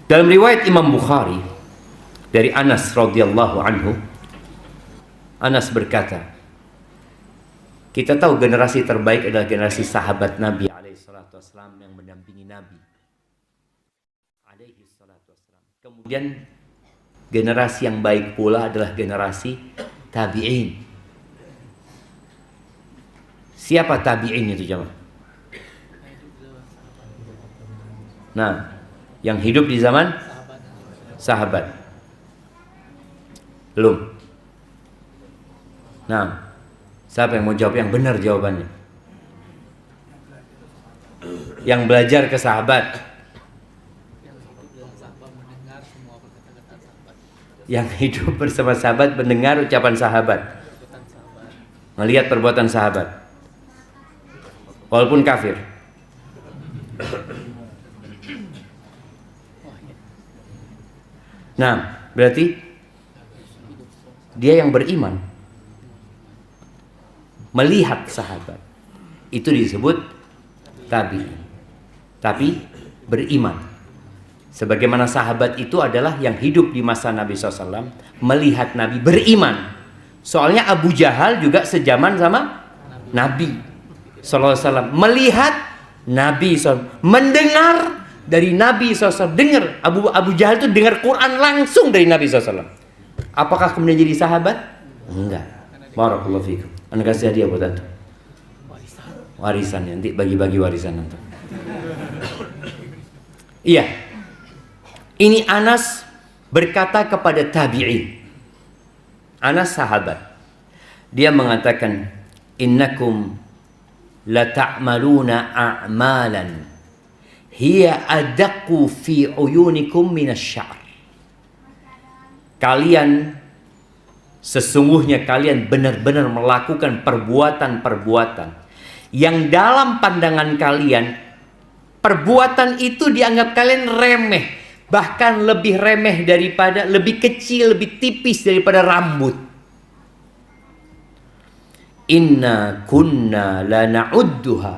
Dalam riwayat Imam Bukhari dari Anas radhiyallahu anhu, Anas berkata, kita tahu generasi terbaik adalah generasi sahabat Nabi alaihi salatu wassalam yang mendampingi Nabi alaihi salatu wassalam. Kemudian generasi yang baik pula adalah generasi tabi'in. Siapa tabi'in itu jemaah? Nah, yang hidup di zaman sahabat. Belum. Nah, siapa yang mau jawab yang benar jawabannya? Yang belajar ke sahabat. Yang hidup bersama sahabat, mendengar ucapan sahabat, melihat perbuatan sahabat, walaupun kafir. Nah, berarti dia yang beriman melihat sahabat, itu disebut tabi'in. Tapi beriman. Sebagaimana sahabat itu adalah yang hidup di masa Nabi SAW, melihat Nabi, beriman. Soalnya Abu Jahal juga sejaman sama Nabi SAW, melihat Nabi SAW, mendengar dari Nabi SAW. Dengar, Abu Jahal itu dengar Quran langsung dari Nabi SAW. Apakah kemudian jadi sahabat? Enggak. Barakallahu fikum. Anda kasih hadiah buat antum. Warisan, nanti bagi-bagi warisan antum. Iya. Ini Anas berkata kepada tabi'in. Anas sahabat. Dia mengatakan, "Innakum la ta'maluna a'malan hiya adaqqu fi uyunikum minasy-sya'r." Kalian, sesungguhnya kalian benar-benar melakukan perbuatan-perbuatan yang dalam pandangan kalian, perbuatan itu dianggap kalian remeh, bahkan lebih remeh daripada, lebih kecil, lebih tipis daripada rambut. Inna kunna la na'udduha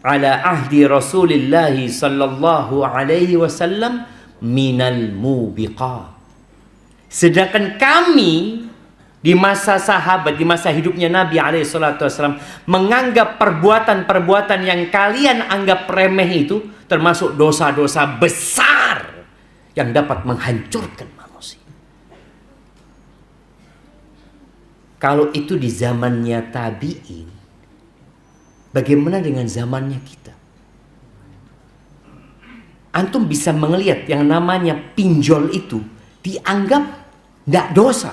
ala ahdi Rasulillah sallallahu alaihi wasallam minal mubiqat. Sedangkan kami di masa sahabat, di masa hidupnya Nabi SAW, menganggap perbuatan-perbuatan yang kalian anggap remeh itu termasuk dosa-dosa besar yang dapat menghancurkan manusia. Kalau itu di zamannya tabi'in, bagaimana dengan zamannya kita? Antum bisa melihat yang namanya pinjol itu dianggap tidak dosa.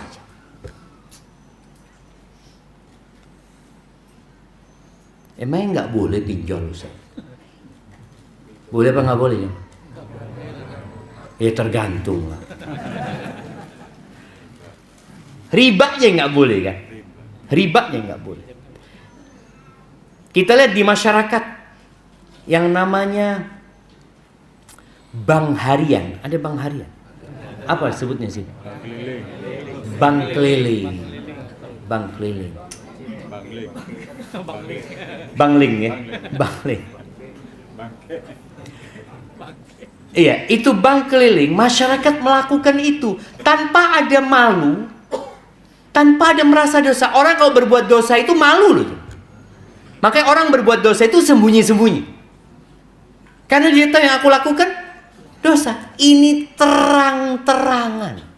Emangnya nggak boleh pinjol, Ustaz? Boleh apa nggak boleh? Ya tergantung lah. Ribanya nggak boleh kan? Ribanya nggak boleh. Kita lihat di masyarakat yang namanya bank harian. Ada bank harian. Apa sebutnya sih? Bank keliling. Bank keliling. Bangling ya. Bangling. Iya, itu bank keliling. Masyarakat melakukan itu tanpa ada malu, tanpa ada merasa dosa. Orang kalau berbuat dosa itu malu loh. Makanya orang berbuat dosa itu sembunyi-sembunyi. Karena dia tahu yang aku lakukan dosa. Ini terang-terangan.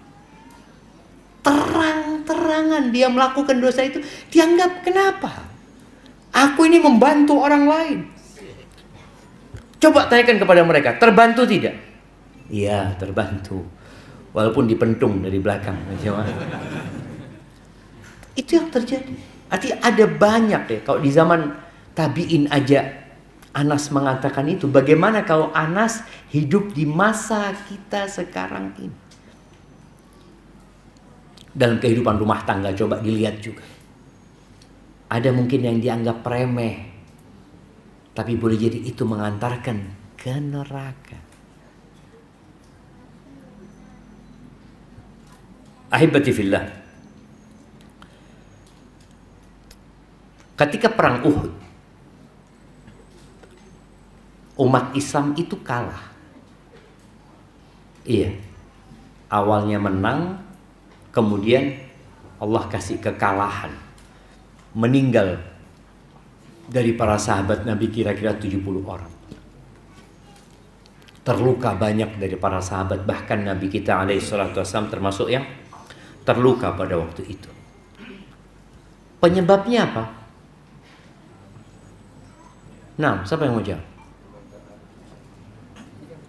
Terang-terangan dia melakukan dosa itu. Dianggap kenapa? Aku ini membantu orang lain. Coba tanyakan kepada mereka, terbantu tidak? Iya, terbantu. Walaupun dipentung dari belakang. Itu yang terjadi. Artinya ada banyak ya. Kalau di zaman tabi'in aja Anas mengatakan itu. Bagaimana kalau Anas hidup di masa kita sekarang ini? Dalam kehidupan rumah tangga coba dilihat juga. Ada mungkin yang dianggap remeh, tapi boleh jadi itu mengantarkan ke neraka. Ahibati fillah. Ketika perang Uhud, umat Islam itu kalah. Iya. Awalnya menang, kemudian Allah kasih kekalahan. Meninggal dari para sahabat Nabi kira-kira 70 orang. Terluka banyak dari para sahabat. Bahkan Nabi kita alaihissalam termasuk yang terluka pada waktu itu. Penyebabnya apa? Nah, siapa yang mau jawab?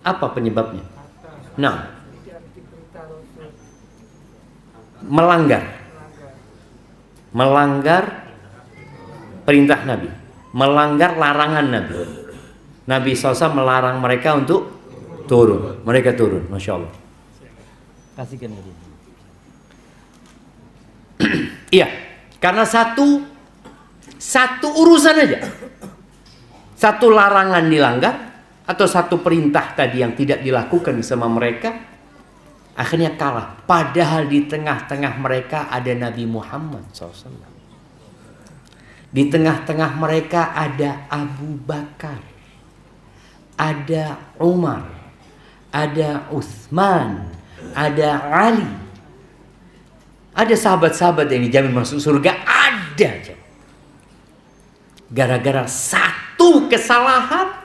Apa penyebabnya? Nah, melanggar perintah Nabi, melanggar larangan Nabi. Nabi SAW melarang mereka untuk turun. Mereka turun, Masya Allah. Kasihkan lagi. Iya, karena satu urusan aja. Satu larangan dilanggar atau satu perintah tadi yang tidak dilakukan sama mereka, akhirnya kalah. Padahal di tengah-tengah mereka ada Nabi Muhammad SAW. Di tengah-tengah mereka ada Abu Bakar, ada Umar, ada Utsman, ada Ali. Ada sahabat-sahabat yang dijamin masuk surga, ada aja. Gara-gara satu kesalahan,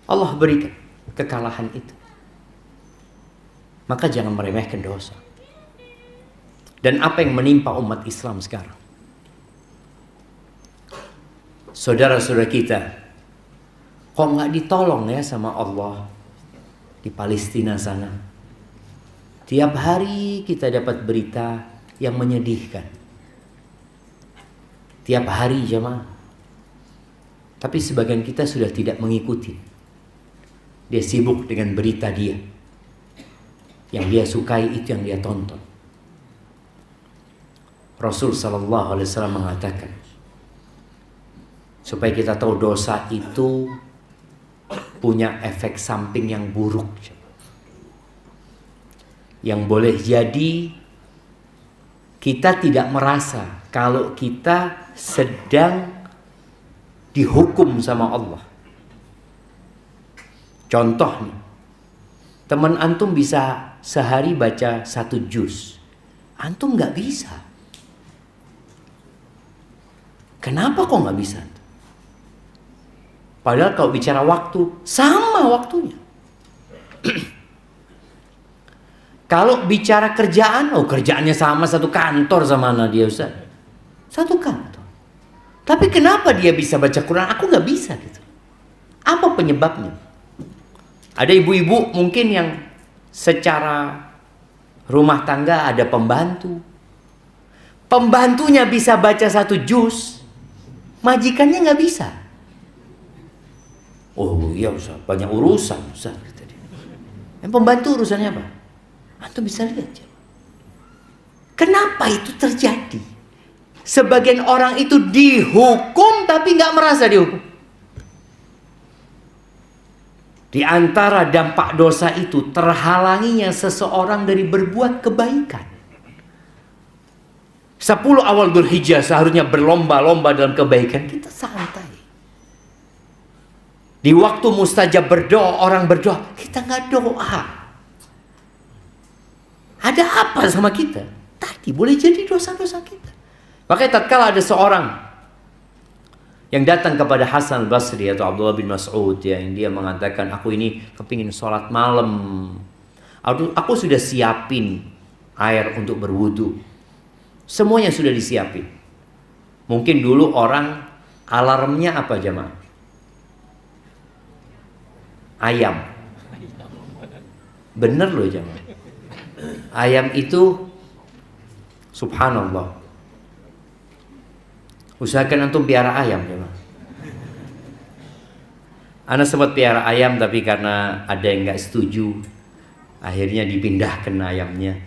Allah berikan kekalahan itu. Maka jangan meremehkan dosa. Dan apa yang menimpa umat Islam sekarang? Saudara-saudara kita, kok nggak ditolong ya sama Allah di Palestina sana? Tiap hari kita dapat berita yang menyedihkan. Tiap hari jemaah. Tapi sebagian kita sudah tidak mengikuti. Dia sibuk dengan berita dia. Yang dia sukai itu yang dia tonton. Rasul sallallahu alaihi wasallam mengatakan, supaya kita tahu dosa itu punya efek samping yang buruk. Yang boleh jadi kita tidak merasa kalau kita sedang dihukum sama Allah. Contoh nih, teman antum bisa sehari baca 1 juz, antum nggak bisa. Kenapa kok nggak bisa? Padahal kalau bicara waktu, sama waktunya. Kalau bicara kerjaan, kerjaannya sama, satu kantor sama dia Ustaz. Satu kantor. Tapi kenapa dia bisa baca Quran? Aku nggak bisa gitu. Apa penyebabnya? Ada ibu-ibu mungkin yang secara rumah tangga ada pembantu. Pembantunya bisa baca 1 juz, majikannya nggak bisa. Oh iya Ustaz, banyak urusan Ustaz. Yang pembantu urusannya apa? Antum bisa lihat. Kenapa itu terjadi? Sebagian orang itu dihukum tapi nggak merasa dihukum. Di antara dampak dosa itu terhalanginya seseorang dari berbuat kebaikan. 10 awal Dzulhijjah seharusnya berlomba-lomba dalam kebaikan, kita santai. Di waktu mustajab berdoa, orang berdoa, kita nggak doa. Ada apa sama kita? Tadi boleh jadi dosa-dosa kita. Makanya tatkala ada seorang yang datang kepada Hasan al-Basri atau Abdullah bin Mas'ud, yang dia mengatakan, aku ini kepingin sholat malam. Aku sudah siapin air untuk berwudu. Semuanya sudah disiapin. Mungkin dulu orang alarmnya apa jemaah? Ayam. Bener loh jemaah. Ayam itu subhanallah. Usahakan antum piara ayam ya, Bang. Ana sempat piara ayam tapi karena ada yang nggak setuju, akhirnya dipindahkan ayamnya.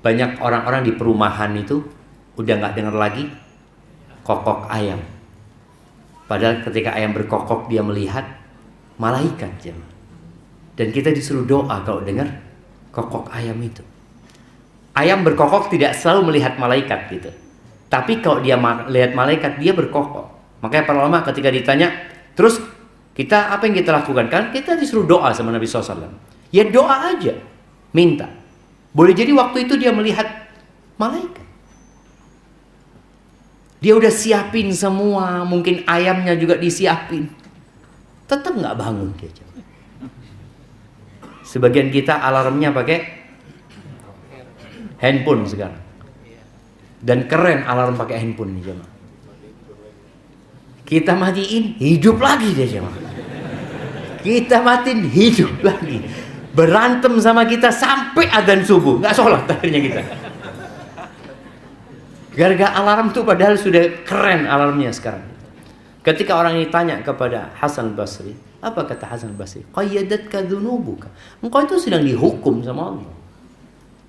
Banyak orang-orang di perumahan itu udah nggak dengar lagi kokok ayam. Padahal ketika ayam berkokok dia melihat malaikat ya. Dan kita disuruh doa kalau dengar kokok ayam itu. Ayam berkokok tidak selalu melihat malaikat gitu. Tapi kalau dia lihat malaikat, dia berkokok. Makanya para ulama ketika ditanya, terus kita apa yang kita lakukan? Kan kita disuruh doa sama Nabi SAW. Ya doa aja, minta. Boleh jadi waktu itu dia melihat malaikat. Dia udah siapin semua, mungkin ayamnya juga disiapin. Tetap nggak bangun dia. Sebagian kita alarmnya pakai handphone sekarang. Dan keren alarm pakai handphone nih jemaah. Kita matiin, hidup lagi dia jemaah. Kita matiin, hidup lagi. Berantem sama kita sampai adzan subuh, nggak sholat akhirnya kita. Gara-gara alarm tuh padahal sudah keren alarmnya sekarang. Ketika orang ini tanya kepada Hasan Basri, apa kata Hasan Basri? Qayyadatka dzunubuka. Engkau itu sedang dihukum sama Allah.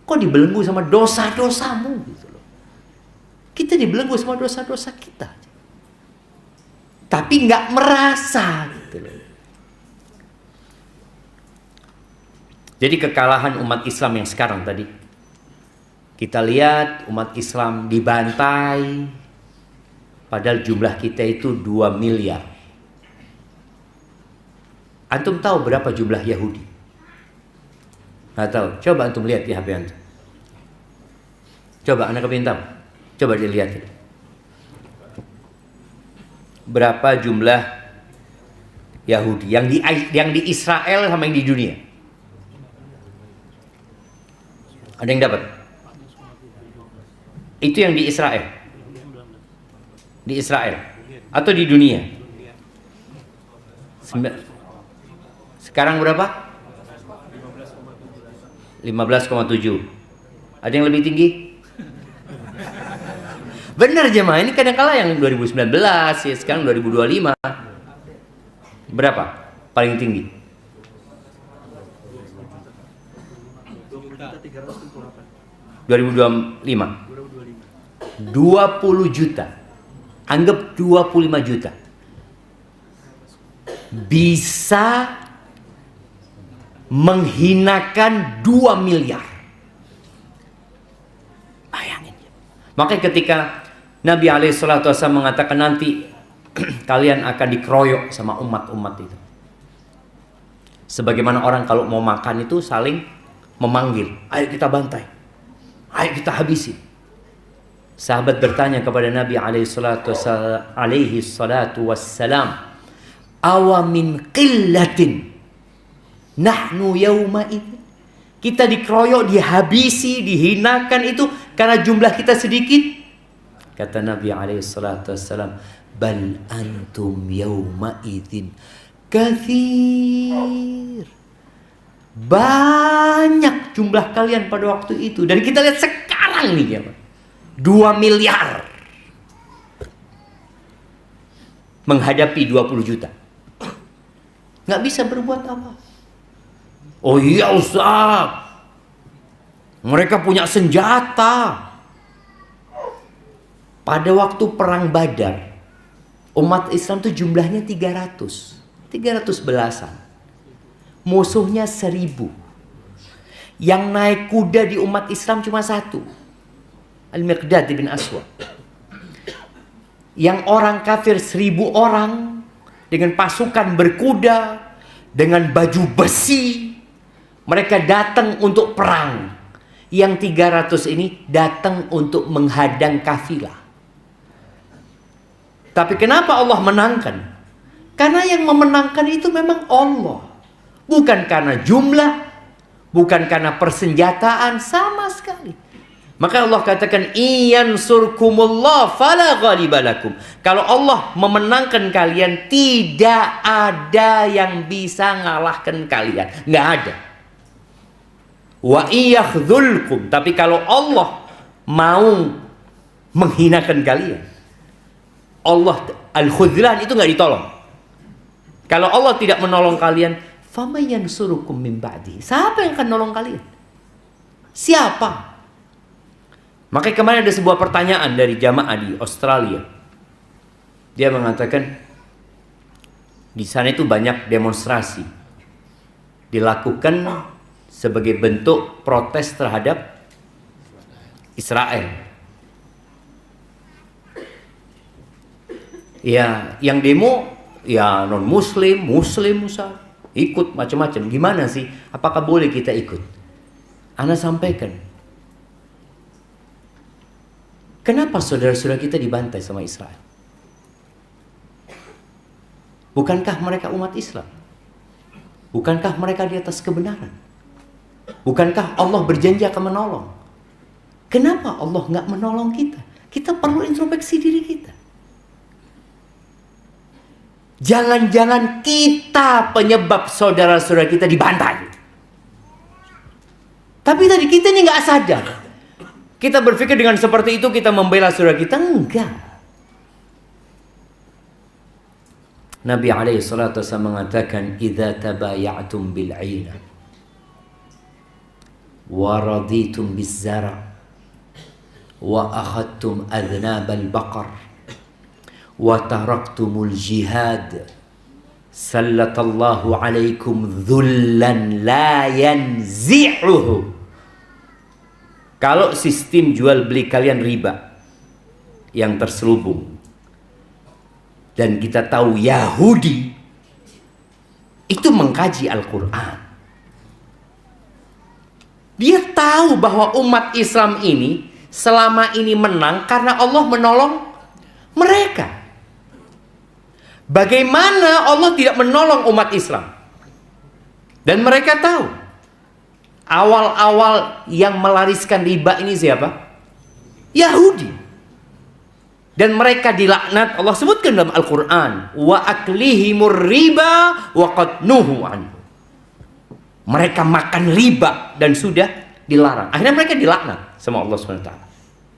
Kok dibelenggu sama dosa-dosamu gitu loh. Kita dibelenggu sama dosa-dosa kita. Tapi nggak merasa gitu loh. Jadi kekalahan umat Islam yang sekarang tadi, kita lihat umat Islam dibantai, padahal jumlah kita itu 2 miliar. Antum tahu berapa jumlah Yahudi? Nggak tahu. Coba antum lihat di HP antum. Coba anak kepingin tahu. Coba dilihat. Berapa jumlah Yahudi yang di Israel sama yang di dunia? Ada yang dapat? Itu yang di Israel. Di Israel atau di dunia? Sekarang berapa? 15,7. Ada yang lebih tinggi? Benar jemaah, ini kadang-kala yang 2019 ya, sekarang 2025. Berapa paling tinggi? 2025. 20 juta. Anggap 25 juta. Bisa menghinakan 2 miliar. Bayangin. Makanya ketika Nabi SAW mengatakan nanti kalian akan dikeroyok sama umat-umat itu. Sebagaimana orang kalau mau makan itu saling memanggil. Ayo kita bantai. Ayo kita habisi. Sahabat bertanya kepada Nabi alaihi salatu wassalam, awa min qillatin nahnu yawma itu. Kita dikeroyok, dihabisi, dihinakan itu karena jumlah kita sedikit. Kata Nabi alaihi salatu wassalam, bal antum yawma idzin katsir. Banyak jumlah kalian pada waktu itu. Dan kita lihat sekarang nih ya, 2 miliar menghadapi 20 juta. Nggak bisa berbuat apa. Oh iya Ustaz, mereka punya senjata. Pada waktu perang Badar, umat Islam itu jumlahnya 300 belasan. Musuhnya 1000. Yang naik kuda di umat Islam cuma 1. Al-Miqdad bin Aswad. Yang orang kafir 1000 orang dengan pasukan berkuda, dengan baju besi. Mereka datang untuk perang. Yang 300 ini datang untuk menghadang kafilah. Tapi kenapa Allah menangkan? Karena yang memenangkan itu memang Allah. Bukan karena jumlah, bukan karena persenjataan, sama sekali. Maka Allah katakan, iyansurkumullah fala ghalibalakum. Kalau Allah memenangkan kalian, tidak ada yang bisa ngalahkan kalian. Nggak ada. Wa iyakhzulkum. Tapi kalau Allah mau menghinakan kalian, Allah al-khuzlan itu nggak ditolong. Kalau Allah tidak menolong kalian, faman yansurukum min ba'di. Siapa yang akan nolong kalian? Siapa? Makanya kemarin ada sebuah pertanyaan dari jamaah di Australia. Dia mengatakan di sana itu banyak demonstrasi dilakukan sebagai bentuk protes terhadap Israel. Ya, yang demo ya non-muslim, muslim, Ustaz. Ikut macam-macam. Gimana sih? Apakah boleh kita ikut? Ana sampaikan. Kenapa saudara-saudara kita dibantai sama Israel? Bukankah mereka umat Islam? Bukankah mereka di atas kebenaran? Bukankah Allah berjanji akan menolong? Kenapa Allah nggak menolong kita? Kita perlu introspeksi diri kita. Jangan-jangan kita penyebab saudara-saudara kita dibantai. Tapi tadi kita ini nggak sadar. Kita berpikir dengan seperti itu kita membela saudara kita. Enggak. Nabi SAW mengatakan, idza tabaya'tum bil 'aina. wa raditum bizzara wa akhadtum adnabal baqar wa taraktumul jihad sallatallahu alaikum dhullan la yanzi'uhu. Kalau sistem jual beli kalian riba yang terselubung, dan kita tahu Yahudi itu mengkaji Al-Quran, dia tahu bahwa umat Islam ini selama ini menang karena Allah menolong mereka. Bagaimana Allah tidak menolong umat Islam? Dan mereka tahu awal-awal yang melariskan riba ini siapa? Yahudi. Dan mereka dilaknat. Allah sebutkan dalam Al-Quran, wa aklihimur riba wa qad nuhu anhu. Mereka makan riba dan sudah dilarang. Akhirnya mereka dilaknat sama Allah SWT.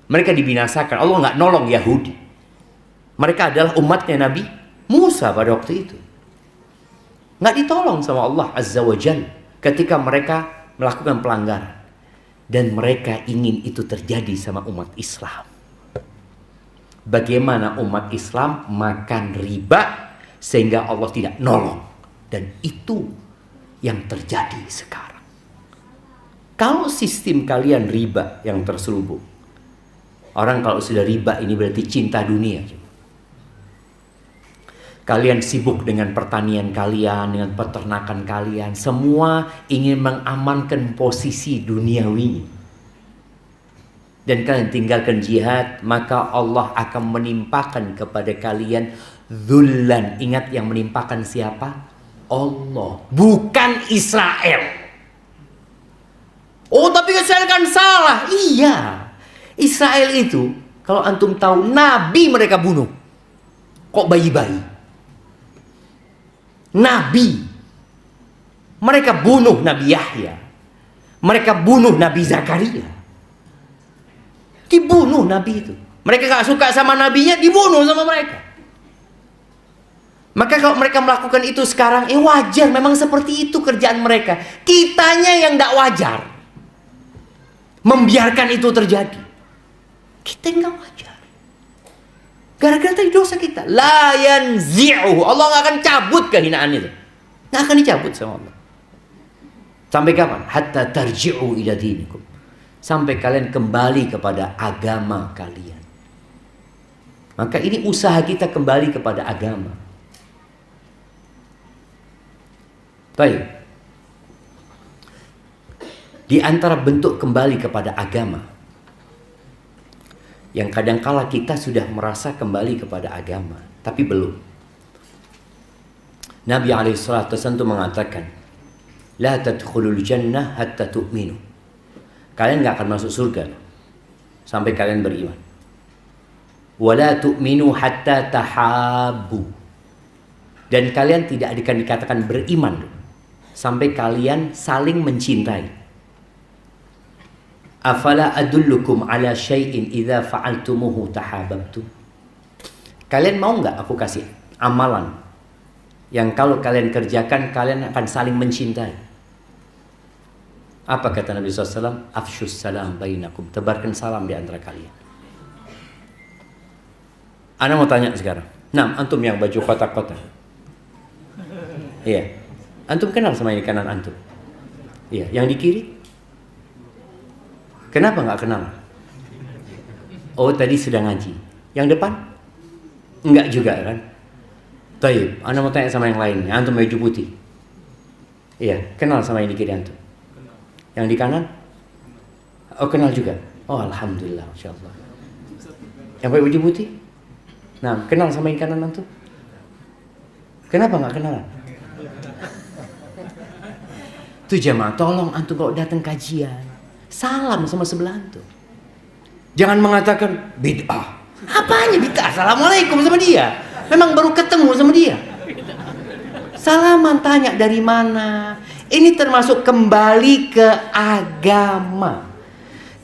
Mereka dibinasakan. Allah nggak nolong Yahudi. Mereka adalah umatnya Nabi Musa pada waktu itu. Nggak ditolong sama Allah Azza wa Jalla ketika mereka melakukan pelanggaran. Dan mereka ingin itu terjadi sama umat Islam. Bagaimana umat Islam makan riba sehingga Allah tidak nolong. Dan itu yang terjadi sekarang. Kalau sistem kalian riba yang terselubung, orang kalau sudah riba ini berarti cinta dunia. Kalian sibuk dengan pertanian kalian, dengan peternakan kalian. Semua ingin mengamankan posisi duniawi. Dan kalian tinggalkan jihad, maka Allah akan menimpakan kepada kalian dzullan. Ingat, yang menimpakan siapa? Allah, bukan Israel. Oh, tapi Israel kan salah. Iya, Israel itu, kalau antum tahu, nabi mereka bunuh. Kok bayi-bayi? Nabi. Mereka bunuh Nabi Yahya. Mereka bunuh Nabi Zakaria. Dibunuh Nabi itu. Mereka gak suka sama nabinya, dibunuh sama mereka. Maka kalau mereka melakukan itu sekarang, wajar, memang seperti itu kerjaan mereka. Kitanya yang gak wajar membiarkan itu terjadi. Kita yang gak wajar. Gara-gara tadi dosa kita. La yanzi'uhu. Allah gak akan cabut kehinaan itu. Gak akan dicabut sama Allah. Sampai kapan? Hatta tarji'u ila dinikum. Sampai kalian kembali kepada agama kalian. Maka ini usaha kita kembali kepada agama. Baik. Di antara bentuk kembali kepada agama, yang kadangkala kita sudah merasa kembali kepada agama, tapi belum. Nabi SAW mengatakan, La tadkhulul jannah hatta tu'minu. Kalian gak akan masuk surga sampai kalian beriman. Wa la tu'minu hatta tahabbu. Dan kalian tidak akan dikatakan beriman sampai kalian saling mencintai. Afala adullukum ala syai'in idza fa'altumuhu tahabbtum. Kalian mau nggak aku kasih amalan yang kalau kalian kerjakan kalian akan saling mencintai? Apa kata Nabi SAW? Afshus salam bainakum. Tebarkan salam di antara kalian. Ana mau tanya sekarang. Nah, antum yang baju kotak-kotak. Iya. Antum kenal sama ini kanan antum? Iya. Yang di kiri? Kenapa nggak kenal? Oh, tadi sudah ngaji. Yang depan? Enggak juga kan? Taib. Ana mau tanya sama yang lainnya. Antum baju putih. Iya. Kenal sama yang di kiri antum? Yang di kanan? Oh, kenal juga. Oh, alhamdulillah, insyaallah. Yang pakai baju putih? Nah, kenal sama yang kanan antum? Kenapa nggak kenalan? Tuh jemaah, tolong antum kalau datang kajian, salam sama sebelah antum. Jangan mengatakan bid'ah. Apanya bid'ah? Assalamualaikum sama dia. Memang baru ketemu sama dia. Salaman, tanya dari mana. Ini termasuk kembali ke agama.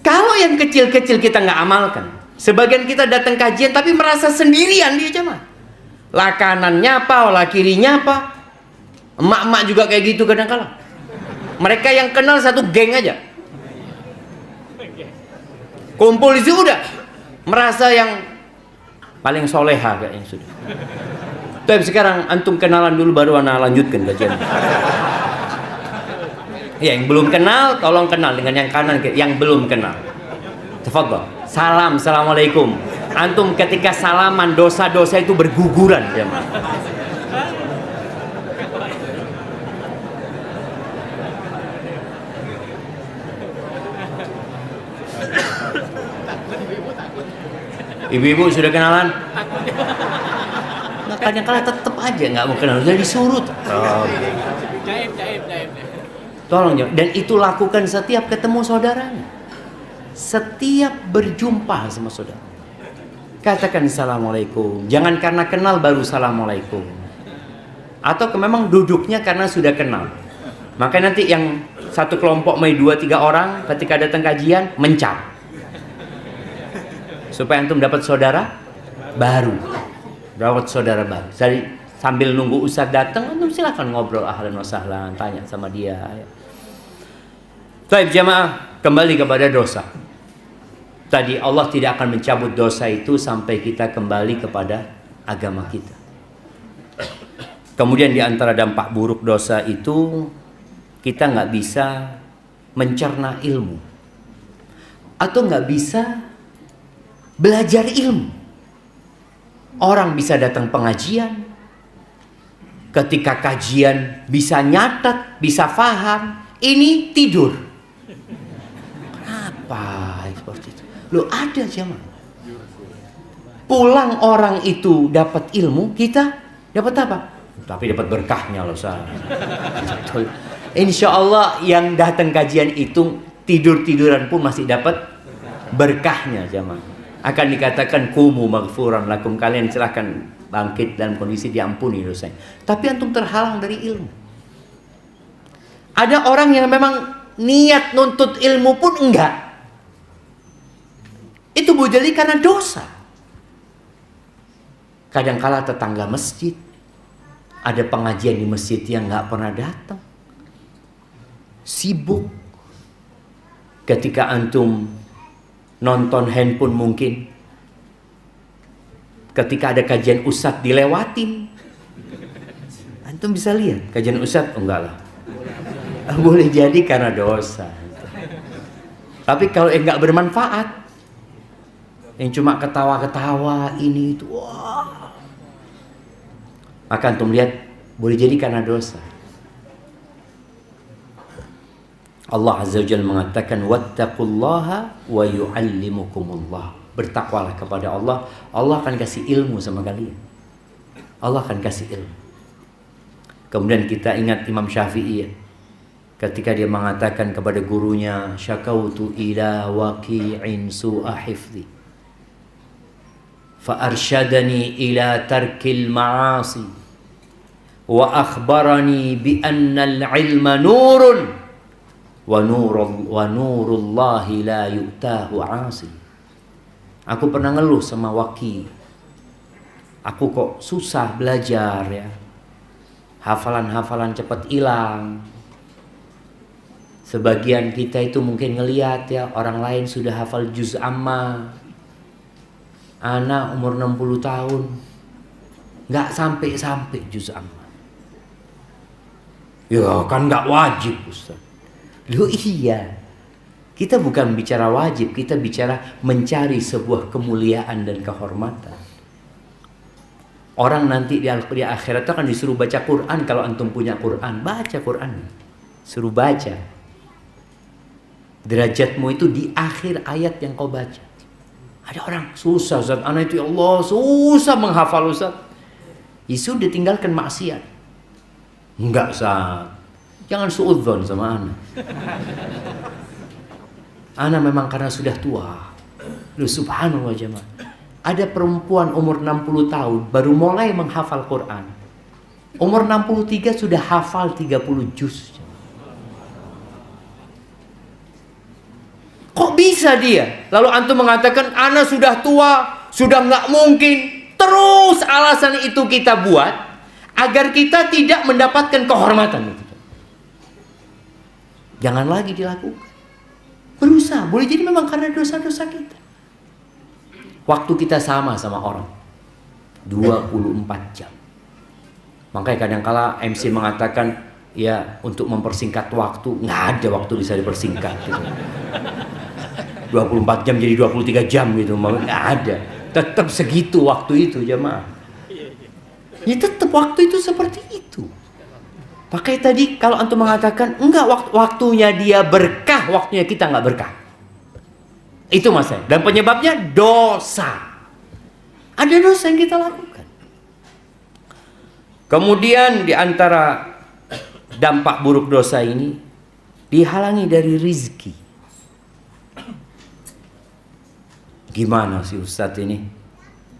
Kalau yang kecil-kecil kita nggak amalkan, sebagian kita datang kajian tapi merasa sendirian dia jemaah. Lah kanannya apa, lah kirinya apa. Emak-emak juga kayak gitu kadang-kadang. Mereka yang kenal satu geng aja. Kumpul itu udah merasa yang paling soleha kayaknya sudah. Tapi sekarang antum kenalan dulu baru ana lanjutkan kajian. Ya, yang belum kenal tolong kenal dengan yang kanan, yang belum kenal. Tafadhol. Salam, assalamualaikum. Antum ketika salaman dosa-dosa itu berguguran jemaah. Ibu-ibu sudah kenalan? Nah, kadang-kadang tetap aja nggak mau kenal, jadi disuruh. Jaib. Tolong jawab. Dan itu lakukan setiap ketemu saudaranya, setiap berjumpa sama saudara. Katakan assalamualaikum. Jangan karena kenal baru assalamualaikum. Atau memang duduknya karena sudah kenal. Maka nanti yang satu kelompok mai 2-3 orang ketika datang kajian mencap. Supaya antum dapat saudara baru. Jadi sambil nunggu ustaz datang, antum silakan ngobrol ahlan wa sahlan, tanya sama dia. Baik jamaah, kembali kepada dosa. Tadi Allah tidak akan mencabut dosa itu sampai kita kembali kepada agama kita. Kemudian di antara dampak buruk dosa itu, kita nggak bisa mencerna ilmu, atau nggak bisa belajar ilmu. Orang bisa datang pengajian, ketika kajian bisa nyatet, bisa faham, ini tidur. Kenapa seperti itu? Loh ada jemaah. Pulang orang itu dapat ilmu, kita dapat apa? Tapi dapat berkahnya loh Ustaz. Insya Allah yang datang kajian itu tidur-tiduran pun masih dapat berkahnya jemaah. Akan dikatakan kumu maghfuran lakum, kalian silahkan bangkit dalam kondisi diampuni dosa. Tapi antum terhalang dari ilmu. Ada orang yang memang niat nuntut ilmu pun enggak. Itu boleh jadi karena dosa. Kadangkala tetangga masjid, ada pengajian di masjid yang enggak pernah datang, sibuk. Ketika antum nonton handphone mungkin, ketika ada kajian ustadz dilewatin, antum bisa lihat kajian ustadz, enggak lah, boleh jadi karena dosa. Tapi kalau enggak bermanfaat, yang cuma ketawa-ketawa ini itu, wah, maka antum lihat boleh jadi karena dosa. Allah Azza wa Jalla mengatakan wattaqullaha wa yu'allimukumullah. Bertakwalah kepada Allah, Allah akan kasih ilmu sama kalian. Allah akan kasih ilmu. Kemudian kita ingat Imam Syafi'i ya, ketika dia mengatakan kepada gurunya, syakautu ila waqi'in su'a hifdhi fa arsyadani ila tarkil ma'asi wa akhbarani bi anna al-ilma nurun wa nurullahi la yu'tahu 'asi. Aku pernah ngeluh sama Waki, aku kok susah belajar ya, hafalan-hafalan cepat hilang. Sebagian kita itu mungkin ngelihat ya, orang lain sudah hafal juz amma, anak umur 60 tahun nggak sampai juz amma. Ya kan nggak wajib Ustaz. Loh iya, kita bukan bicara wajib, kita bicara mencari sebuah kemuliaan dan kehormatan. Orang nanti di akhirat itu akan disuruh baca Quran. Kalau antum punya Quran, baca Quran, suruh baca. Derajatmu itu di akhir ayat yang kau baca. Ada orang susah Ustaz, anak itu ya Allah susah menghafal Ustaz. Ya sudah, tinggalkan maksiat. Enggak Ustaz, jangan suudzon sama anak. Anak memang karena sudah tua. Lu subhanallah jemaah. Ada perempuan umur 60 tahun baru mulai menghafal Quran. Umur 63 sudah hafal 30 juz. Kok bisa dia? Lalu antum mengatakan anak sudah tua, sudah nggak mungkin. Terus alasan itu kita buat agar kita tidak mendapatkan kehormatan. Jangan lagi dilakukan. Berusaha, boleh jadi memang karena dosa-dosa kita. Waktu kita sama orang 24 jam. Makanya kadang-kala MC mengatakan, ya untuk mempersingkat waktu, nggak ada waktu bisa dipersingkat gitu. 24 jam jadi 23 jam gitu, nggak ada. Tetap segitu waktu itu jemaah. Ya tetap waktu itu seperti itu. Pakai tadi kalau antum mengatakan enggak, waktunya dia berkah, waktunya kita nggak berkah. Itu masalah. Dan penyebabnya dosa. Ada dosa yang kita lakukan. Kemudian di antara dampak buruk dosa ini, dihalangi dari rizki. Gimana sih Ustadz ini?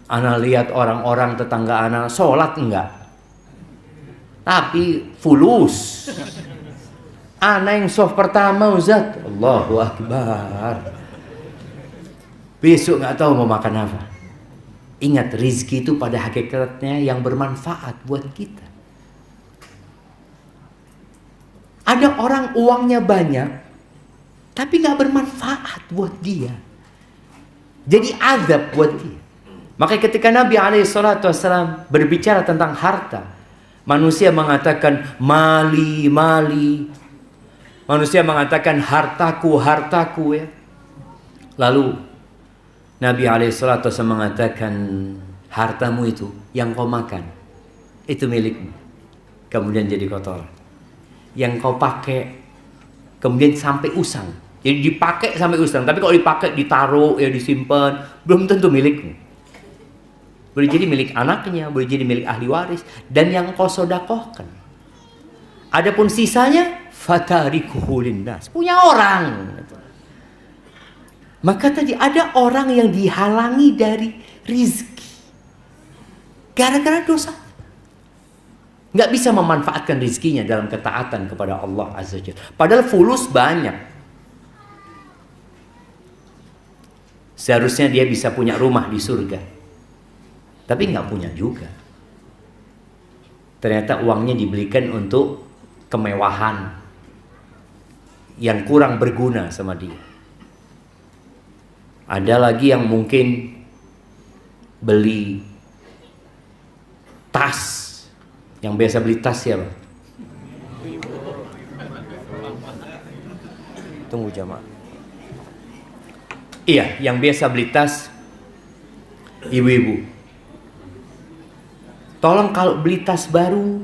Ana lihat orang-orang tetangga ana sholat enggak, tapi fulus. Ana yang soft pertama Ustadz, Allahu Akbar. Besok nggak tahu mau makan apa. Ingat, rizki itu pada hakikatnya yang bermanfaat buat kita. Ada orang uangnya banyak, tapi nggak bermanfaat buat dia. Jadi azab buat dia. Makanya ketika Nabi SAW berbicara tentang harta, manusia mengatakan mali, mali. Manusia mengatakan hartaku, hartaku ya. Lalu Nabi SAW mengatakan, hartamu itu yang kau makan, itu milikmu. Kemudian jadi kotor. Yang kau pakai, kemudian sampai usang. Jadi dipakai sampai usang. Tapi kalau dipakai, ditaruh, ya disimpan, belum tentu milikmu. Boleh jadi milik anaknya, boleh jadi milik ahli waris. Dan yang kau sodakohkan. Adapun sisanya, fatarikuhu linnas. Punya orang. Maka tadi ada orang yang dihalangi dari rizki gara-gara dosa. Nggak bisa memanfaatkan rizkinya dalam ketaatan kepada Allah Azza wa Jalla. Padahal fulus banyak. Seharusnya dia bisa punya rumah di surga, tapi nggak punya juga. Ternyata uangnya dibelikan untuk kemewahan yang kurang berguna sama dia. Ada lagi yang mungkin beli tas. Yang biasa beli tas siapa? Tunggu jamaah. Iya, yang biasa beli tas ibu-ibu. Tolong kalau beli tas baru,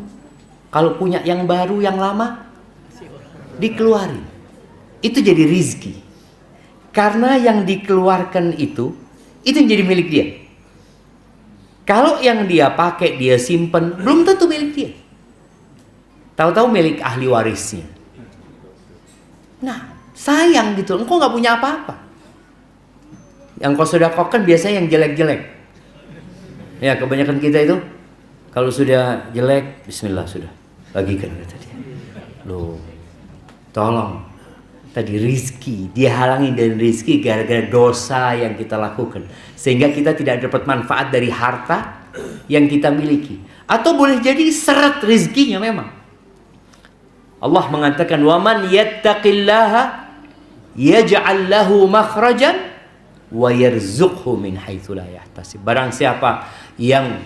kalau punya yang baru, yang lama, dikeluarin. Itu jadi rizki. Karena yang dikeluarkan itu yang jadi milik dia. Kalau yang dia pakai, dia simpen, belum tentu milik dia. Tahu-tahu milik ahli warisnya. Nah, sayang gitu, engkau nggak punya apa-apa. Yang kau sedekahkan biasanya yang jelek-jelek. Ya, kebanyakan kita itu kalau sudah jelek, bismillah sudah, bagikan kata dia. Loh, tolong. Tadi rizki, dia halangi dari rizki gara-gara dosa yang kita lakukan. Sehingga kita tidak dapat manfaat dari harta yang kita miliki. Atau boleh jadi seret rizkinya memang. Allah mengatakan, وَمَنْ يَتَّقِ اللَّهَ يَجْعَلْ لَهُ مَخْرَجًا وَيَرْزُقْهُ مِنْ حَيْثُ لَا يَحْتَسِبْ. Barang siapa yang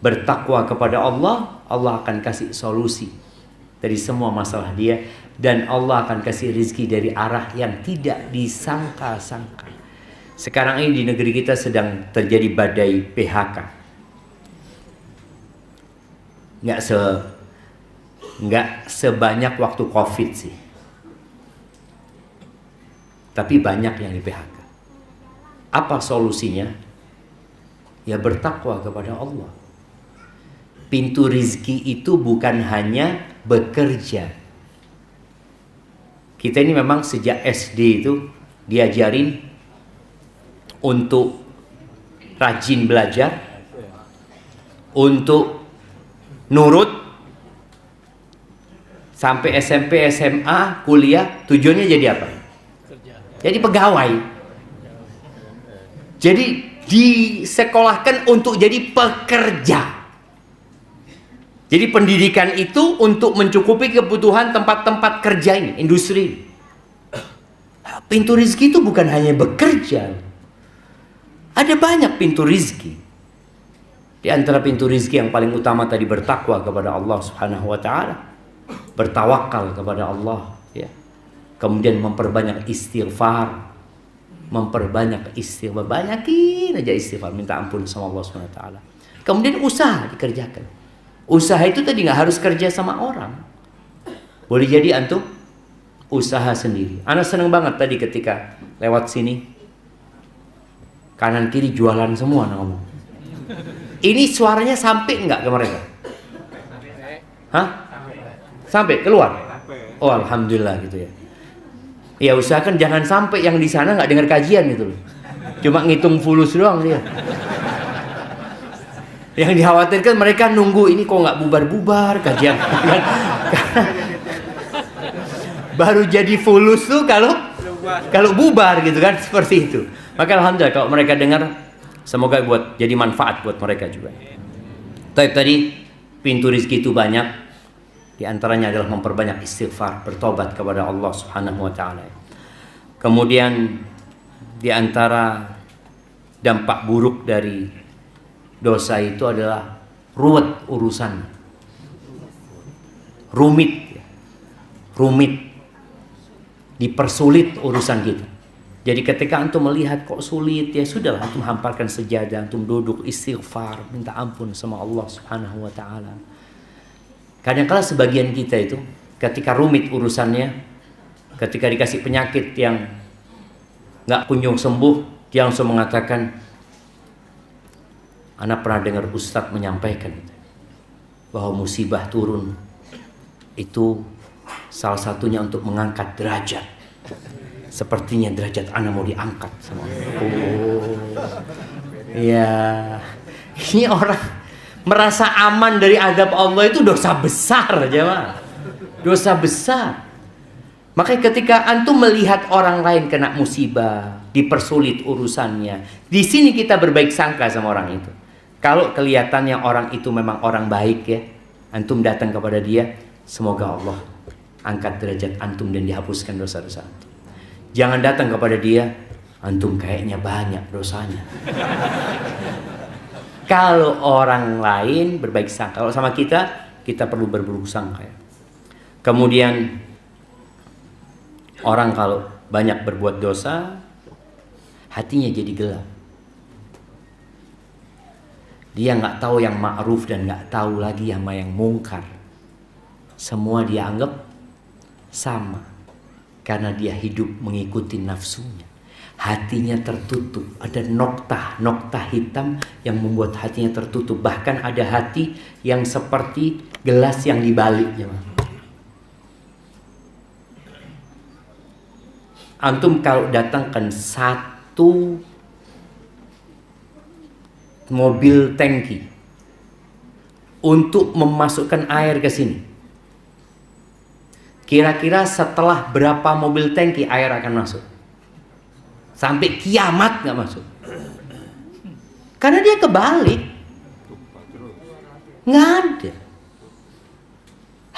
bertakwa kepada Allah, Allah akan kasih solusi dari semua masalah dia. Dan Allah akan kasih rizki dari arah yang tidak disangka-sangka. Sekarang ini di negeri kita sedang terjadi badai PHK. Nggak sebanyak waktu COVID sih. Tapi banyak yang di PHK. Apa solusinya? Ya bertakwa kepada Allah. Pintu rizki itu bukan hanya bekerja. Kita ini memang sejak SD itu diajarin untuk rajin belajar, untuk nurut, sampai SMP, SMA, kuliah, tujuannya jadi apa? Jadi pegawai. Jadi disekolahkan untuk jadi pekerja. Jadi pendidikan itu untuk mencukupi kebutuhan tempat-tempat kerja ini, industri. Pintu rizki itu bukan hanya bekerja. Ada banyak pintu rizki. Di antara pintu rizki yang paling utama tadi bertakwa kepada Allah Subhanahu wa taala. Bertawakal kepada Allah, ya. Kemudian memperbanyak istighfar. Banyakin aja istighfar, minta ampun sama Allah Subhanahu wa taala. Kemudian usaha dikerjakan. Usaha itu tadi nggak harus kerja sama orang. Boleh jadi antum usaha sendiri. Ana seneng banget tadi ketika lewat sini, kanan kiri jualan semua ngomong. Ini suaranya sampai nggak ke mereka? Hah? Sampai keluar? Oh alhamdulillah gitu ya. Ya usahakan jangan sampai yang di sana nggak dengar kajian gitu loh. Cuma ngitung fulus doang dia. Yang dikhawatirkan mereka nunggu ini kok nggak bubar-bubar kajian. Baru jadi fulus tuh kalau bubar gitu kan, seperti itu. Maka alhamdulillah kalau mereka dengar, semoga jadi manfaat buat mereka juga. Tadi pintu rezeki itu banyak. Di antaranya adalah memperbanyak istighfar, bertobat kepada Allah Subhanahu wa taala. Kemudian di antara dampak buruk dari dosa itu adalah ruwet urusan. Rumit. Dipersulit urusan kita. Jadi ketika antum melihat kok sulit, ya sudahlah antum hamparkan sejadah, antum duduk istighfar, minta ampun sama Allah Subhanahu wa taala. Kadang-kala sebagian kita itu ketika rumit urusannya, ketika dikasih penyakit yang nggak kunjung sembuh, dia langsung mengatakan, ana pernah dengar Ustadz menyampaikan bahwa musibah turun itu salah satunya untuk mengangkat derajat. Sepertinya derajat ana mau diangkat sama Allah. Oh, ya, ini orang merasa aman dari azab Allah itu dosa besar, jemaah. Dosa besar. Makanya ketika antum melihat orang lain kena musibah, dipersulit urusannya, di sini kita berbaik sangka sama orang itu. Kalau kelihatannya orang itu memang orang baik ya, antum datang kepada dia, semoga Allah angkat derajat antum dan dihapuskan dosa-dosa antum. Jangan datang kepada dia, antum kayaknya banyak dosanya. Kalau orang lain berbaik sangka, kalau sama kita perlu berburuk sangka ya. Kemudian orang kalau banyak berbuat dosa, hatinya jadi gelap. Dia nggak tahu yang ma'ruf dan nggak tahu lagi sama yang mungkar. Semua dia anggap sama karena dia hidup mengikuti nafsunya. Hatinya tertutup, ada nokta hitam yang membuat hatinya tertutup. Bahkan ada hati yang seperti gelas yang dibalik. Antum kalau datangkan satu mobil tangki untuk memasukkan air ke sini, kira-kira setelah berapa mobil tangki air akan masuk? Sampai kiamat nggak masuk. Karena dia kebalik. Nggak ada.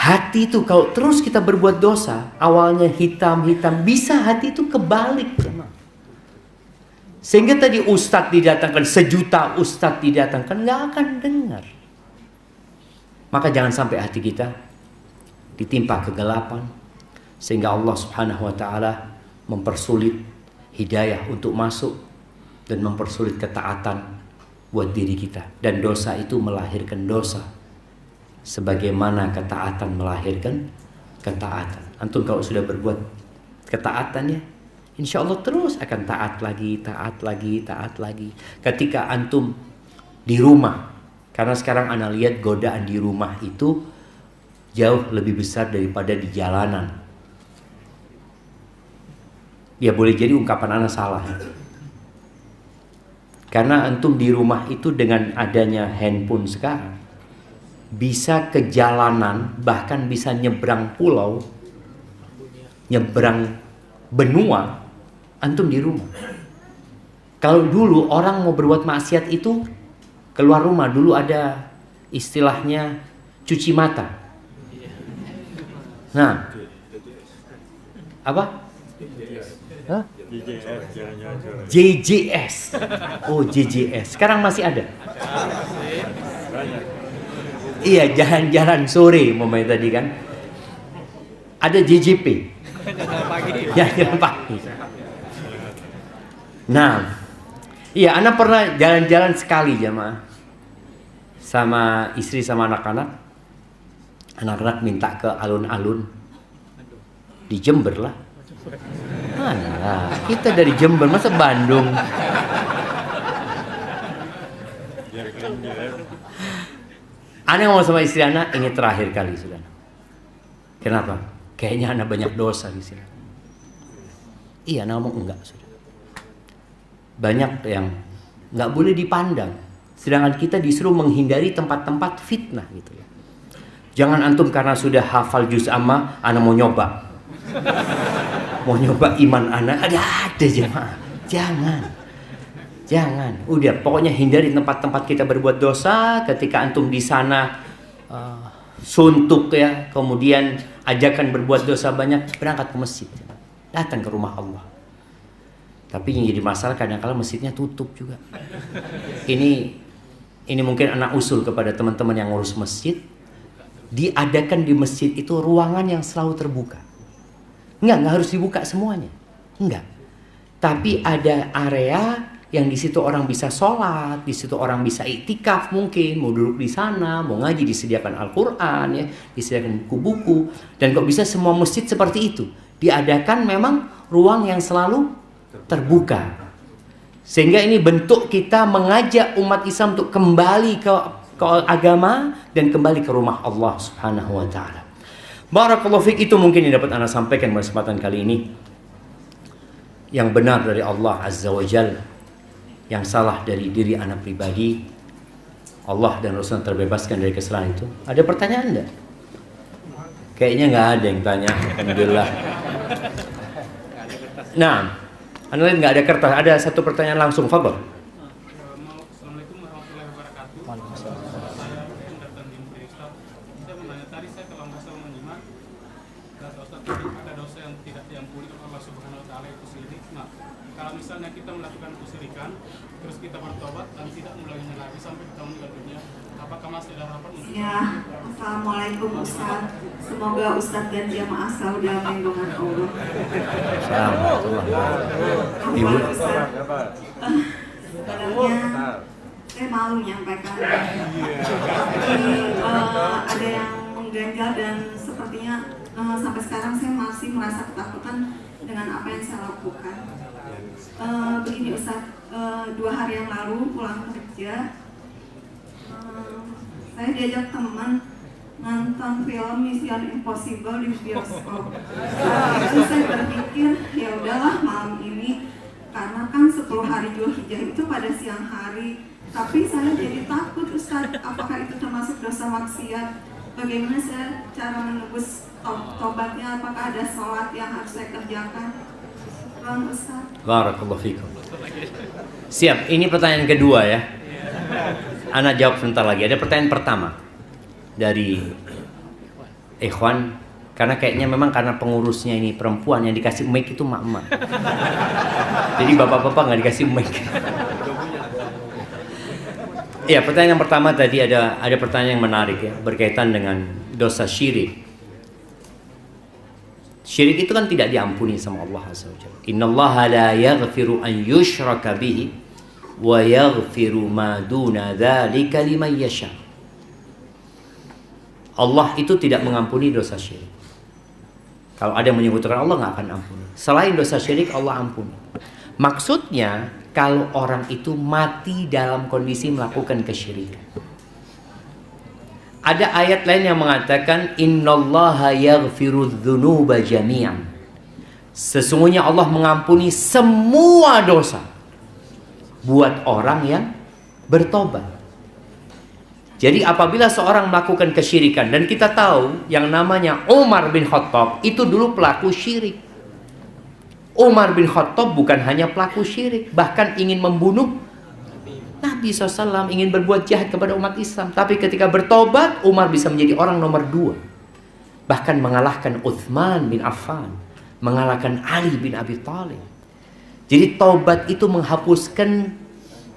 Hati itu kalau terus kita berbuat dosa, awalnya hitam, bisa hati itu kebalik. Sehingga tadi ustadz didatangkan, sejuta ustadz didatangkan, nggak akan dengar. Maka jangan sampai hati kita ditimpa kegelapan, sehingga Allah Subhanahu wa taala mempersulit hidayah untuk masuk dan mempersulit ketaatan buat diri kita. Dan dosa itu melahirkan dosa, sebagaimana ketaatan melahirkan ketaatan. Antum kalau sudah berbuat ketaatan ya, insya Allah terus akan taat lagi. Ketika antum di rumah, karena sekarang ana lihat godaan di rumah itu jauh lebih besar daripada di jalanan. Ya boleh jadi ungkapan ana salah. Karena antum di rumah itu dengan adanya handphone sekarang bisa ke jalanan, bahkan bisa nyebrang pulau, nyebrang benua, antum di rumah. Kalau dulu orang mau berbuat maksiat itu keluar rumah, dulu ada istilahnya cuci mata. Nah, apa? Hah? JJS, jalan-jalan sore. JJS. Oh, JJS. Sekarang masih ada? Banyak. Iya, jalan-jalan sore momennya tadi kan. Ada JJP. Jalan pagi. Jalan pagi. Nah, iya, Ana pernah jalan-jalan sekali jamaah sama istri sama anak-anak. Anak-anak minta ke alun-alun di Jember lah. Mana? Kita dari Jember, masa Bandung? Ana ngomong sama istri Ana, ini terakhir kali sudah. Kenapa? Kayaknya Ana banyak dosa di sini. Iya, Ana ngomong enggak sudah. Banyak yang nggak boleh dipandang, sedangkan kita disuruh menghindari tempat-tempat fitnah gitu ya. Jangan antum karena sudah hafal juz amma, Ana mau nyoba iman Ana, ada jemaah. Jangan. Udah, pokoknya hindari tempat-tempat kita berbuat dosa. Ketika antum di sana suntuk ya, kemudian ajakan berbuat dosa banyak, berangkat ke masjid, datang ke rumah Allah. Tapi yang jadi masalah kadang-kala masjidnya tutup juga. Ini mungkin anak usul kepada teman-teman yang ngurus masjid. Diadakan di masjid itu ruangan yang selalu terbuka. Enggak harus dibuka semuanya. Enggak. Tapi ada area yang di situ orang bisa sholat, di situ orang bisa iktikaf mungkin, mau duduk di sana, mau ngaji, disediakan Al-Quran ya, disediakan buku-buku. Dan kok bisa semua masjid seperti itu? Diadakan memang ruang yang selalu terbuka. Sehingga ini bentuk kita mengajak umat Islam untuk kembali ke agama dan kembali ke rumah Allah Subhanahu wa taala. Barakallahu fiik, itu mungkin yang dapat Anda sampaikan pada kesempatan kali ini. Yang benar dari Allah Azza wa Jalla, yang salah dari diri anak pribadi. Allah dan Rasul terbebaskan dari kesalahan itu. Ada pertanyaan enggak? Kayaknya nggak ada yang tanya. Alhamdulillah. Nah, Anda lihat nggak ada kertas? Ada satu pertanyaan langsung, fadhil. Assalamualaikum warahmatullahi wabarakatuh. Saya datang di Ustaz. Saya menanya tadi, saya kalau nggak salah menyimak kata Ustaz tadi ada dosa yang tidak diampuni oleh Allah Subhanahu Wa Taala itu syirik. Nah, kalau misalnya kita melakukan kesyirikan, terus kita bertobat dan tidak mengulanginya lagi sampai kita meninggal dunia, apakah masih ada harapan untuk? Ya, Assalamualaikum Ustaz. Semoga Ustaz dan jamaah selalu dalam lindungan Allah. Ibu. Ustaz, sebenarnya saya malu menyampaikan. Jadi ada yang mengganjal dan sepertinya sampai sekarang saya masih merasa ketakutan dengan apa yang saya lakukan. Begini Ustaz, 2 hari yang lalu pulang kerja, saya diajak teman nonton film Mission Impossible di bioskop. Saat itu saya berpikir, ya udahlah malam ini, karena kan 10 hari Dzulhijjah itu pada siang hari. Tapi saya jadi takut Ustaz, apakah itu termasuk dosa maksiat? Bagaimana saya cara menebus tobatnya? Apakah ada sholat yang harus saya kerjakan? Bang Ustaz. Barakallahu fikum. Siap, ini pertanyaan kedua ya. Ana jawab sebentar lagi. Ada pertanyaan pertama dari ikhwan, karena kayaknya memang karena pengurusnya ini perempuan, yang dikasih mic itu mak-mak. Jadi bapak-bapak nggak dikasih mic. Ya, pertanyaan yang pertama tadi ada pertanyaan yang menarik ya, berkaitan dengan dosa syirik. Syirik itu kan tidak diampuni sama Allah Azza wa Jalla. Innallaha la yaghfiru an yushraka bihi wa yaghfiru ma duna dzalika liman yasha. Allah itu tidak mengampuni dosa syirik. Kalau ada yang menyebutkan Allah nggak akan ampuni. Selain dosa syirik Allah ampuni. Maksudnya kalau orang itu mati dalam kondisi melakukan kesyirikan. Ada ayat lain yang mengatakan innallaha yaghfiru dzunuba jami'an. Sesungguhnya Allah mengampuni semua dosa buat orang yang bertobat. Jadi apabila seorang melakukan kesyirikan, dan kita tahu yang namanya Umar bin Khattab itu dulu pelaku syirik. Umar bin Khattab bukan hanya pelaku syirik, bahkan ingin membunuh Nabi SAW, ingin berbuat jahat kepada umat Islam. Tapi ketika bertobat, Umar bisa menjadi orang nomor 2. Bahkan mengalahkan Uthman bin Affan. mengalahkan Ali bin Abi Thalib. Jadi taubat itu menghapuskan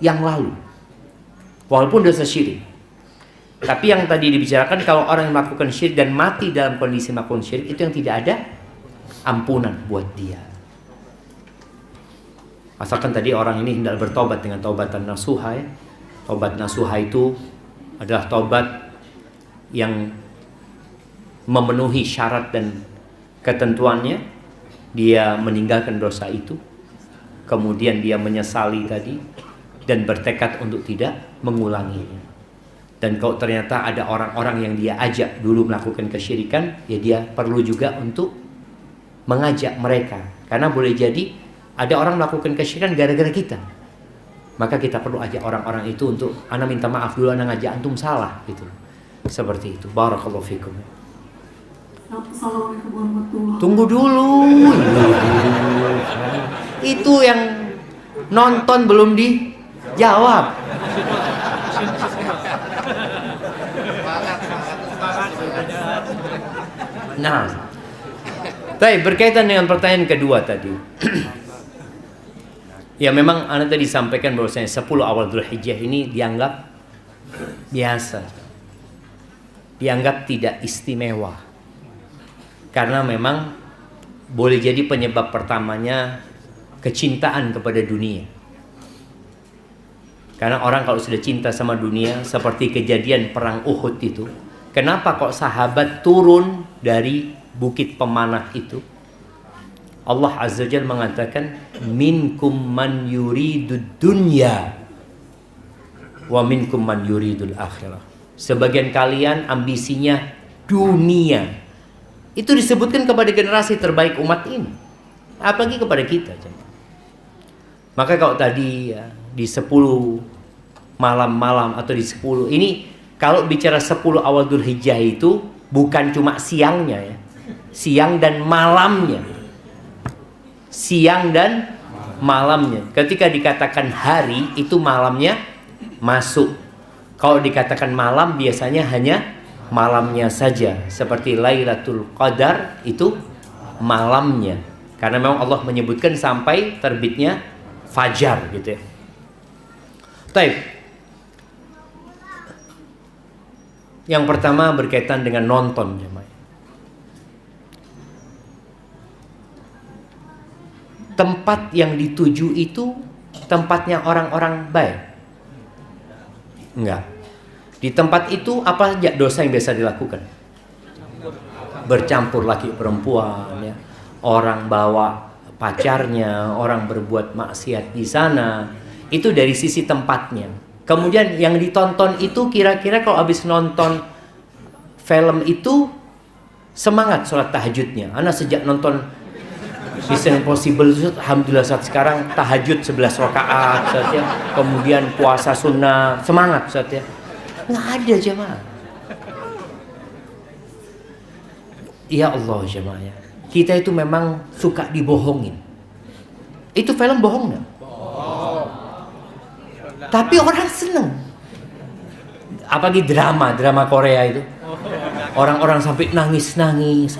yang lalu, walaupun dosa syirik. Tapi yang tadi dibicarakan, kalau orang yang melakukan syirik dan mati dalam kondisi melakukan syirik, itu yang tidak ada ampunan buat dia. Asalkan tadi orang ini hendak bertobat dengan taubatan nasuha ya. Taubat nasuha itu adalah taubat yang memenuhi syarat dan ketentuannya. Dia meninggalkan dosa itu, kemudian dia menyesali tadi dan bertekad untuk tidak mengulanginya. Dan kalau ternyata ada orang-orang yang dia ajak dulu melakukan kesyirikan, ya dia perlu juga untuk mengajak mereka. Karena boleh jadi ada orang melakukan kesyirikan gara-gara kita. Maka kita perlu ajak orang-orang itu untuk, ana minta maaf dulu, ana ngajak antum salah gitu. Seperti itu. Barakallahu fikum. Assalamualaikum warahmatullahi wabarakatuh. Tunggu dulu. Itu yang nonton belum dijawab. Nah, baik, berkaitan dengan pertanyaan kedua tadi. Ya memang Anda tadi sampaikan bahwasanya 10 awal Dzulhijjah ini dianggap biasa, dianggap tidak istimewa, karena memang boleh jadi penyebab pertamanya kecintaan kepada dunia. Karena orang kalau sudah cinta sama dunia, seperti kejadian perang Uhud itu, kenapa kok sahabat turun dari bukit pemanah itu? Allah Azza wa Jalla mengatakan, minkum man yuridud dunya wa minkum man yuridul akhirah. Sebagian kalian ambisinya dunia. Itu disebutkan kepada generasi terbaik umat ini, apalagi kepada kita. Maka kalau tadi ya, di 10 malam-malam atau di 10 ini, kalau bicara 10 awal Dzulhijjah itu bukan cuma siangnya ya, siang dan malamnya. Siang dan malamnya. Ketika dikatakan hari, itu malamnya masuk. Kalau dikatakan malam, biasanya hanya malamnya saja. Seperti Lailatul Qadar, itu malamnya. Karena memang Allah menyebutkan sampai terbitnya fajar gitu ya. Baik. Yang pertama berkaitan dengan nonton jemaah. Tempat yang dituju itu tempatnya orang-orang baik? Enggak. Di tempat itu apa saja dosa yang biasa dilakukan? Bercampur laki perempuan ya. Orang bawa pacarnya, orang berbuat maksiat di sana. Itu dari sisi tempatnya. Kemudian yang ditonton itu kira-kira kalau habis nonton film itu semangat sholat tahajudnya. Ana sejak nonton Mission Impossible itu, alhamdulillah saat sekarang tahajud 11 rakaat saat ya. Kemudian puasa sunnah, semangat saat ya. Nggak ada jemaah. Ya Allah jemaah ya. Kita itu memang suka dibohongin. Itu film bohong nggak? Tapi orang seneng. Apalagi drama Korea itu. Orang-orang sampai nangis-nangis.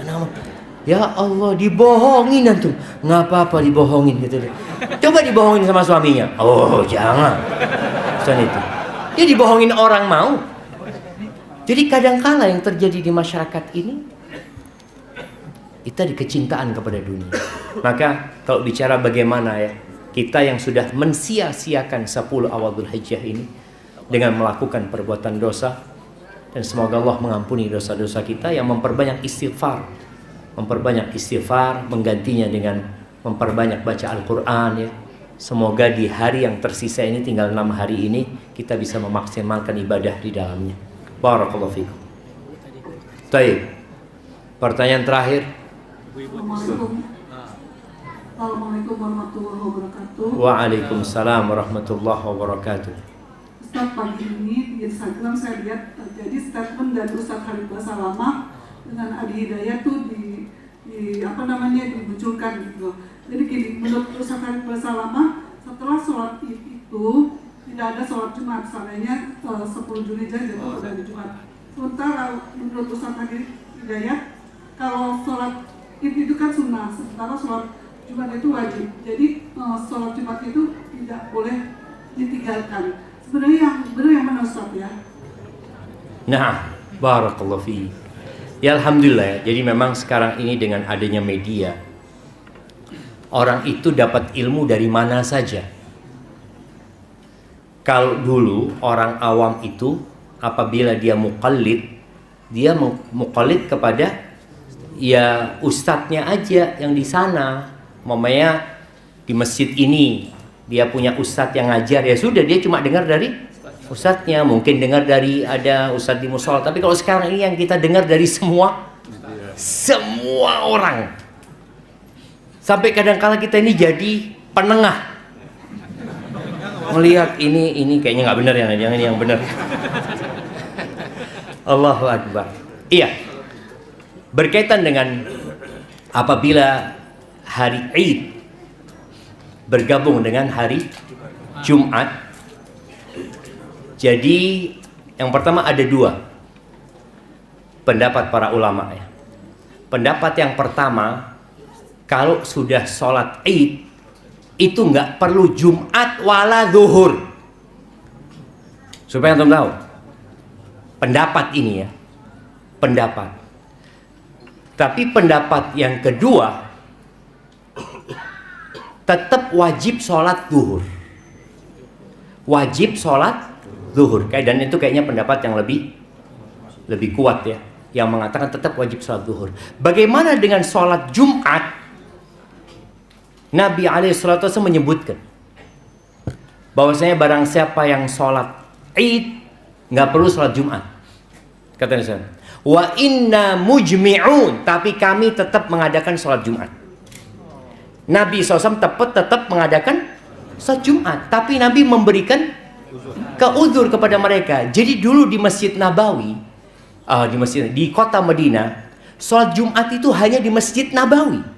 Ya Allah, dibohongin antum. Nggak apa-apa dibohongin gitu deh. Coba dibohongin sama suaminya. Oh, jangan. Pesan itu. Dia dibohongin orang mau. Jadi kadang-kala yang terjadi di masyarakat ini, kita kecintaan kepada dunia. Maka kalau bicara bagaimana ya, kita yang sudah mensia-siakan 10 awal Dzulhijjah ini dengan melakukan perbuatan dosa, dan semoga Allah mengampuni dosa-dosa kita, yang memperbanyak istighfar. Memperbanyak istighfar, menggantinya dengan memperbanyak baca Al-Quran ya. Semoga di hari yang tersisa ini, tinggal 6 hari ini, kita bisa memaksimalkan ibadah di dalamnya. Barakallahu fikum. Baik. Pertanyaan terakhir. Assalamualaikum warahmatullahi wabarakatuh. Waalaikumsalam warahmatullahi wabarakatuh. Ustaz, pagi ini di Instagram saya lihat jadi statement dari Ustaz Khalid Basalamah dengan Adi Hidayat tuh dimunculkan gitu. Jadi gini, menurut Ustaz Khalid Basalamah, setelah sholat Id itu tidak ada sholat Jumat, seandainya 10 Dzulhijjah jatuh pada Jumat. Sementara menurut Ustaz Adi Hidayat, kalau sholat Id itu kan sunnah, sementara sholat Jumat itu wajib. Jadi sholat Jumat itu tidak boleh ditinggalkan. Sebenarnya yang benar yang mana Ustaz ya? Nah, barakallahu fi. Ya alhamdulillah ya. Jadi memang sekarang ini dengan adanya media, orang itu dapat ilmu dari mana saja. Kalau dulu orang awam itu apabila dia muqallid, dia muqallid kepada ya ustadznya aja yang di sana. Mamanya di masjid ini dia punya ustadz yang ngajar, ya sudah dia cuma dengar dari ustadznya, mungkin dengar dari ada ustadz di musola. Tapi kalau sekarang ini yang kita dengar dari semua orang, sampai kadang-kala kita ini jadi penengah melihat ini kayaknya nggak benar ya, jangan ini yang benar. Allahu Akbar. Iya, berkaitan dengan apabila hari Id bergabung dengan hari Jumat. Jadi yang pertama ada dua pendapat para ulama ya. Pendapat yang pertama, kalau sudah sholat Id itu nggak perlu Jumat wala zuhur. Supaya antum tahu pendapat ini ya, pendapat. Tapi pendapat yang kedua, tetap wajib sholat zuhur. Wajib sholat zuhur. Dan itu kayaknya pendapat yang lebih kuat ya, yang mengatakan tetap wajib sholat zuhur. Bagaimana dengan sholat Jumat? Nabi SAW menyebutkan bahwasanya barang siapa yang sholat Id nggak perlu sholat Jumat. Kata Nabi, wa inna mujmi'un, tapi kami tetap mengadakan sholat Jumat. Nabi SAW tetap mengadakan sholat Jumat, tapi Nabi memberikan keuzur kepada mereka. Jadi dulu di Masjid Nabawi, di kota Madinah, sholat Jumat itu hanya di Masjid Nabawi.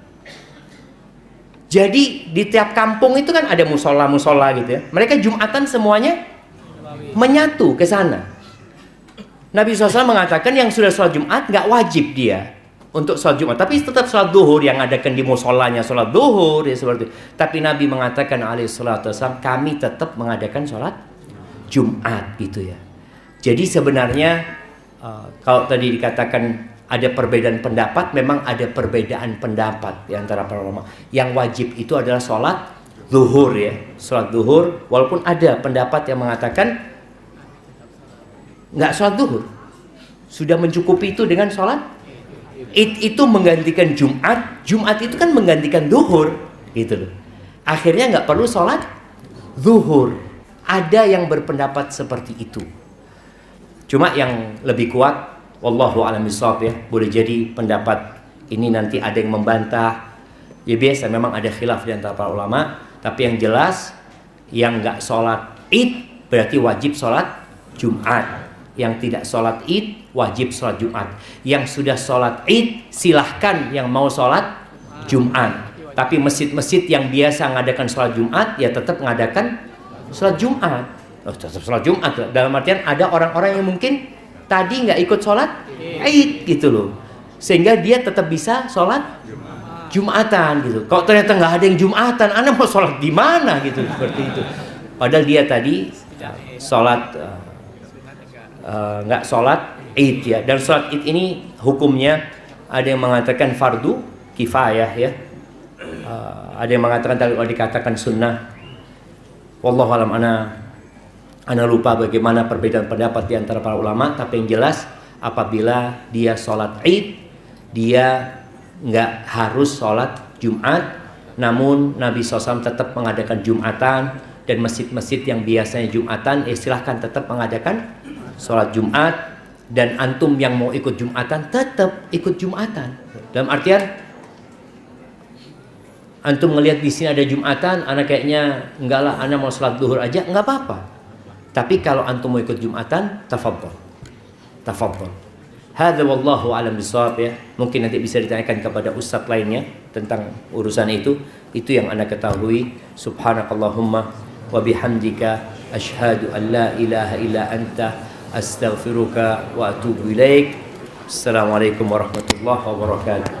Jadi di tiap kampung itu kan ada musola gitu ya. Mereka Jumatan semuanya menyatu ke sana. Nabi SAW mengatakan yang sudah sholat Jumat nggak wajib dia untuk sholat Jumat, tapi tetap sholat duhur yang adakan di musolanya sholat duhur ya seperti itu. Tapi Nabi mengatakan alaihissalam, kami tetap mengadakan sholat Jumat gitu ya. Jadi sebenarnya kalau tadi dikatakan ada perbedaan pendapat, memang ada perbedaan pendapat di antara para ulama. Yang wajib itu adalah sholat zuhur ya, sholat zuhur. Walaupun ada pendapat yang mengatakan nggak sholat zuhur, sudah mencukupi itu dengan sholat Id itu menggantikan Jumat, Jumat itu kan menggantikan zuhur gitu loh. Akhirnya nggak perlu sholat zuhur. Ada yang berpendapat seperti itu. Cuma yang lebih kuat, wallahu a'lam bishawab ya, boleh jadi pendapat ini nanti ada yang membantah. Ya biasa memang ada khilaf di antara para ulama, tapi yang jelas yang nggak sholat Id berarti wajib sholat Jumat. Yang tidak sholat Id wajib sholat Jumat. Yang sudah sholat Id silahkan yang mau sholat Jumat. Tapi masjid-masjid yang biasa mengadakan sholat Jumat ya tetap mengadakan sholat Jumat. Tetap sholat Jumat. Dalam artian ada orang-orang yang mungkin tadi nggak ikut sholat Id gitu loh, sehingga dia tetap bisa sholat Jumatan gitu. Kalau ternyata nggak ada yang Jumatan, Anda mau sholat di mana gitu, seperti itu. Padahal dia tadi sholat nggak sholat Id ya. Dan sholat Id ini hukumnya ada yang mengatakan fardu kifayah ya, ada yang mengatakan kalau dikatakan sunnah. Wallahu alam, ana lupa bagaimana perbedaan pendapat di antara para ulama, tapi yang jelas apabila dia sholat Id, dia nggak harus sholat Jumat. Namun Nabi SAW tetap mengadakan Jumatan, dan masjid-masjid yang biasanya Jumatan silahkan tetap mengadakan sholat Jumat. Dan antum yang mau ikut Jumatan tetap ikut Jumatan. Dalam artian antum ngelihat di sini ada Jumatan, ana kayaknya enggak lah, ana mau sholat duhur aja, nggak apa-apa. Tapi kalau antum mau ikut Jumatan, tafadhol. Hadza wallahu alam bishawab ya. Mungkin nanti bisa ditanyakan kepada ustaz lainnya tentang urusan itu. Itu yang anda ketahui. Subhanakallahumma wa bihamdika asyhadu an la ilaha illa anta astaghfiruka wa atubu ilaik. Assalamualaikum warahmatullahi wabarakatuh.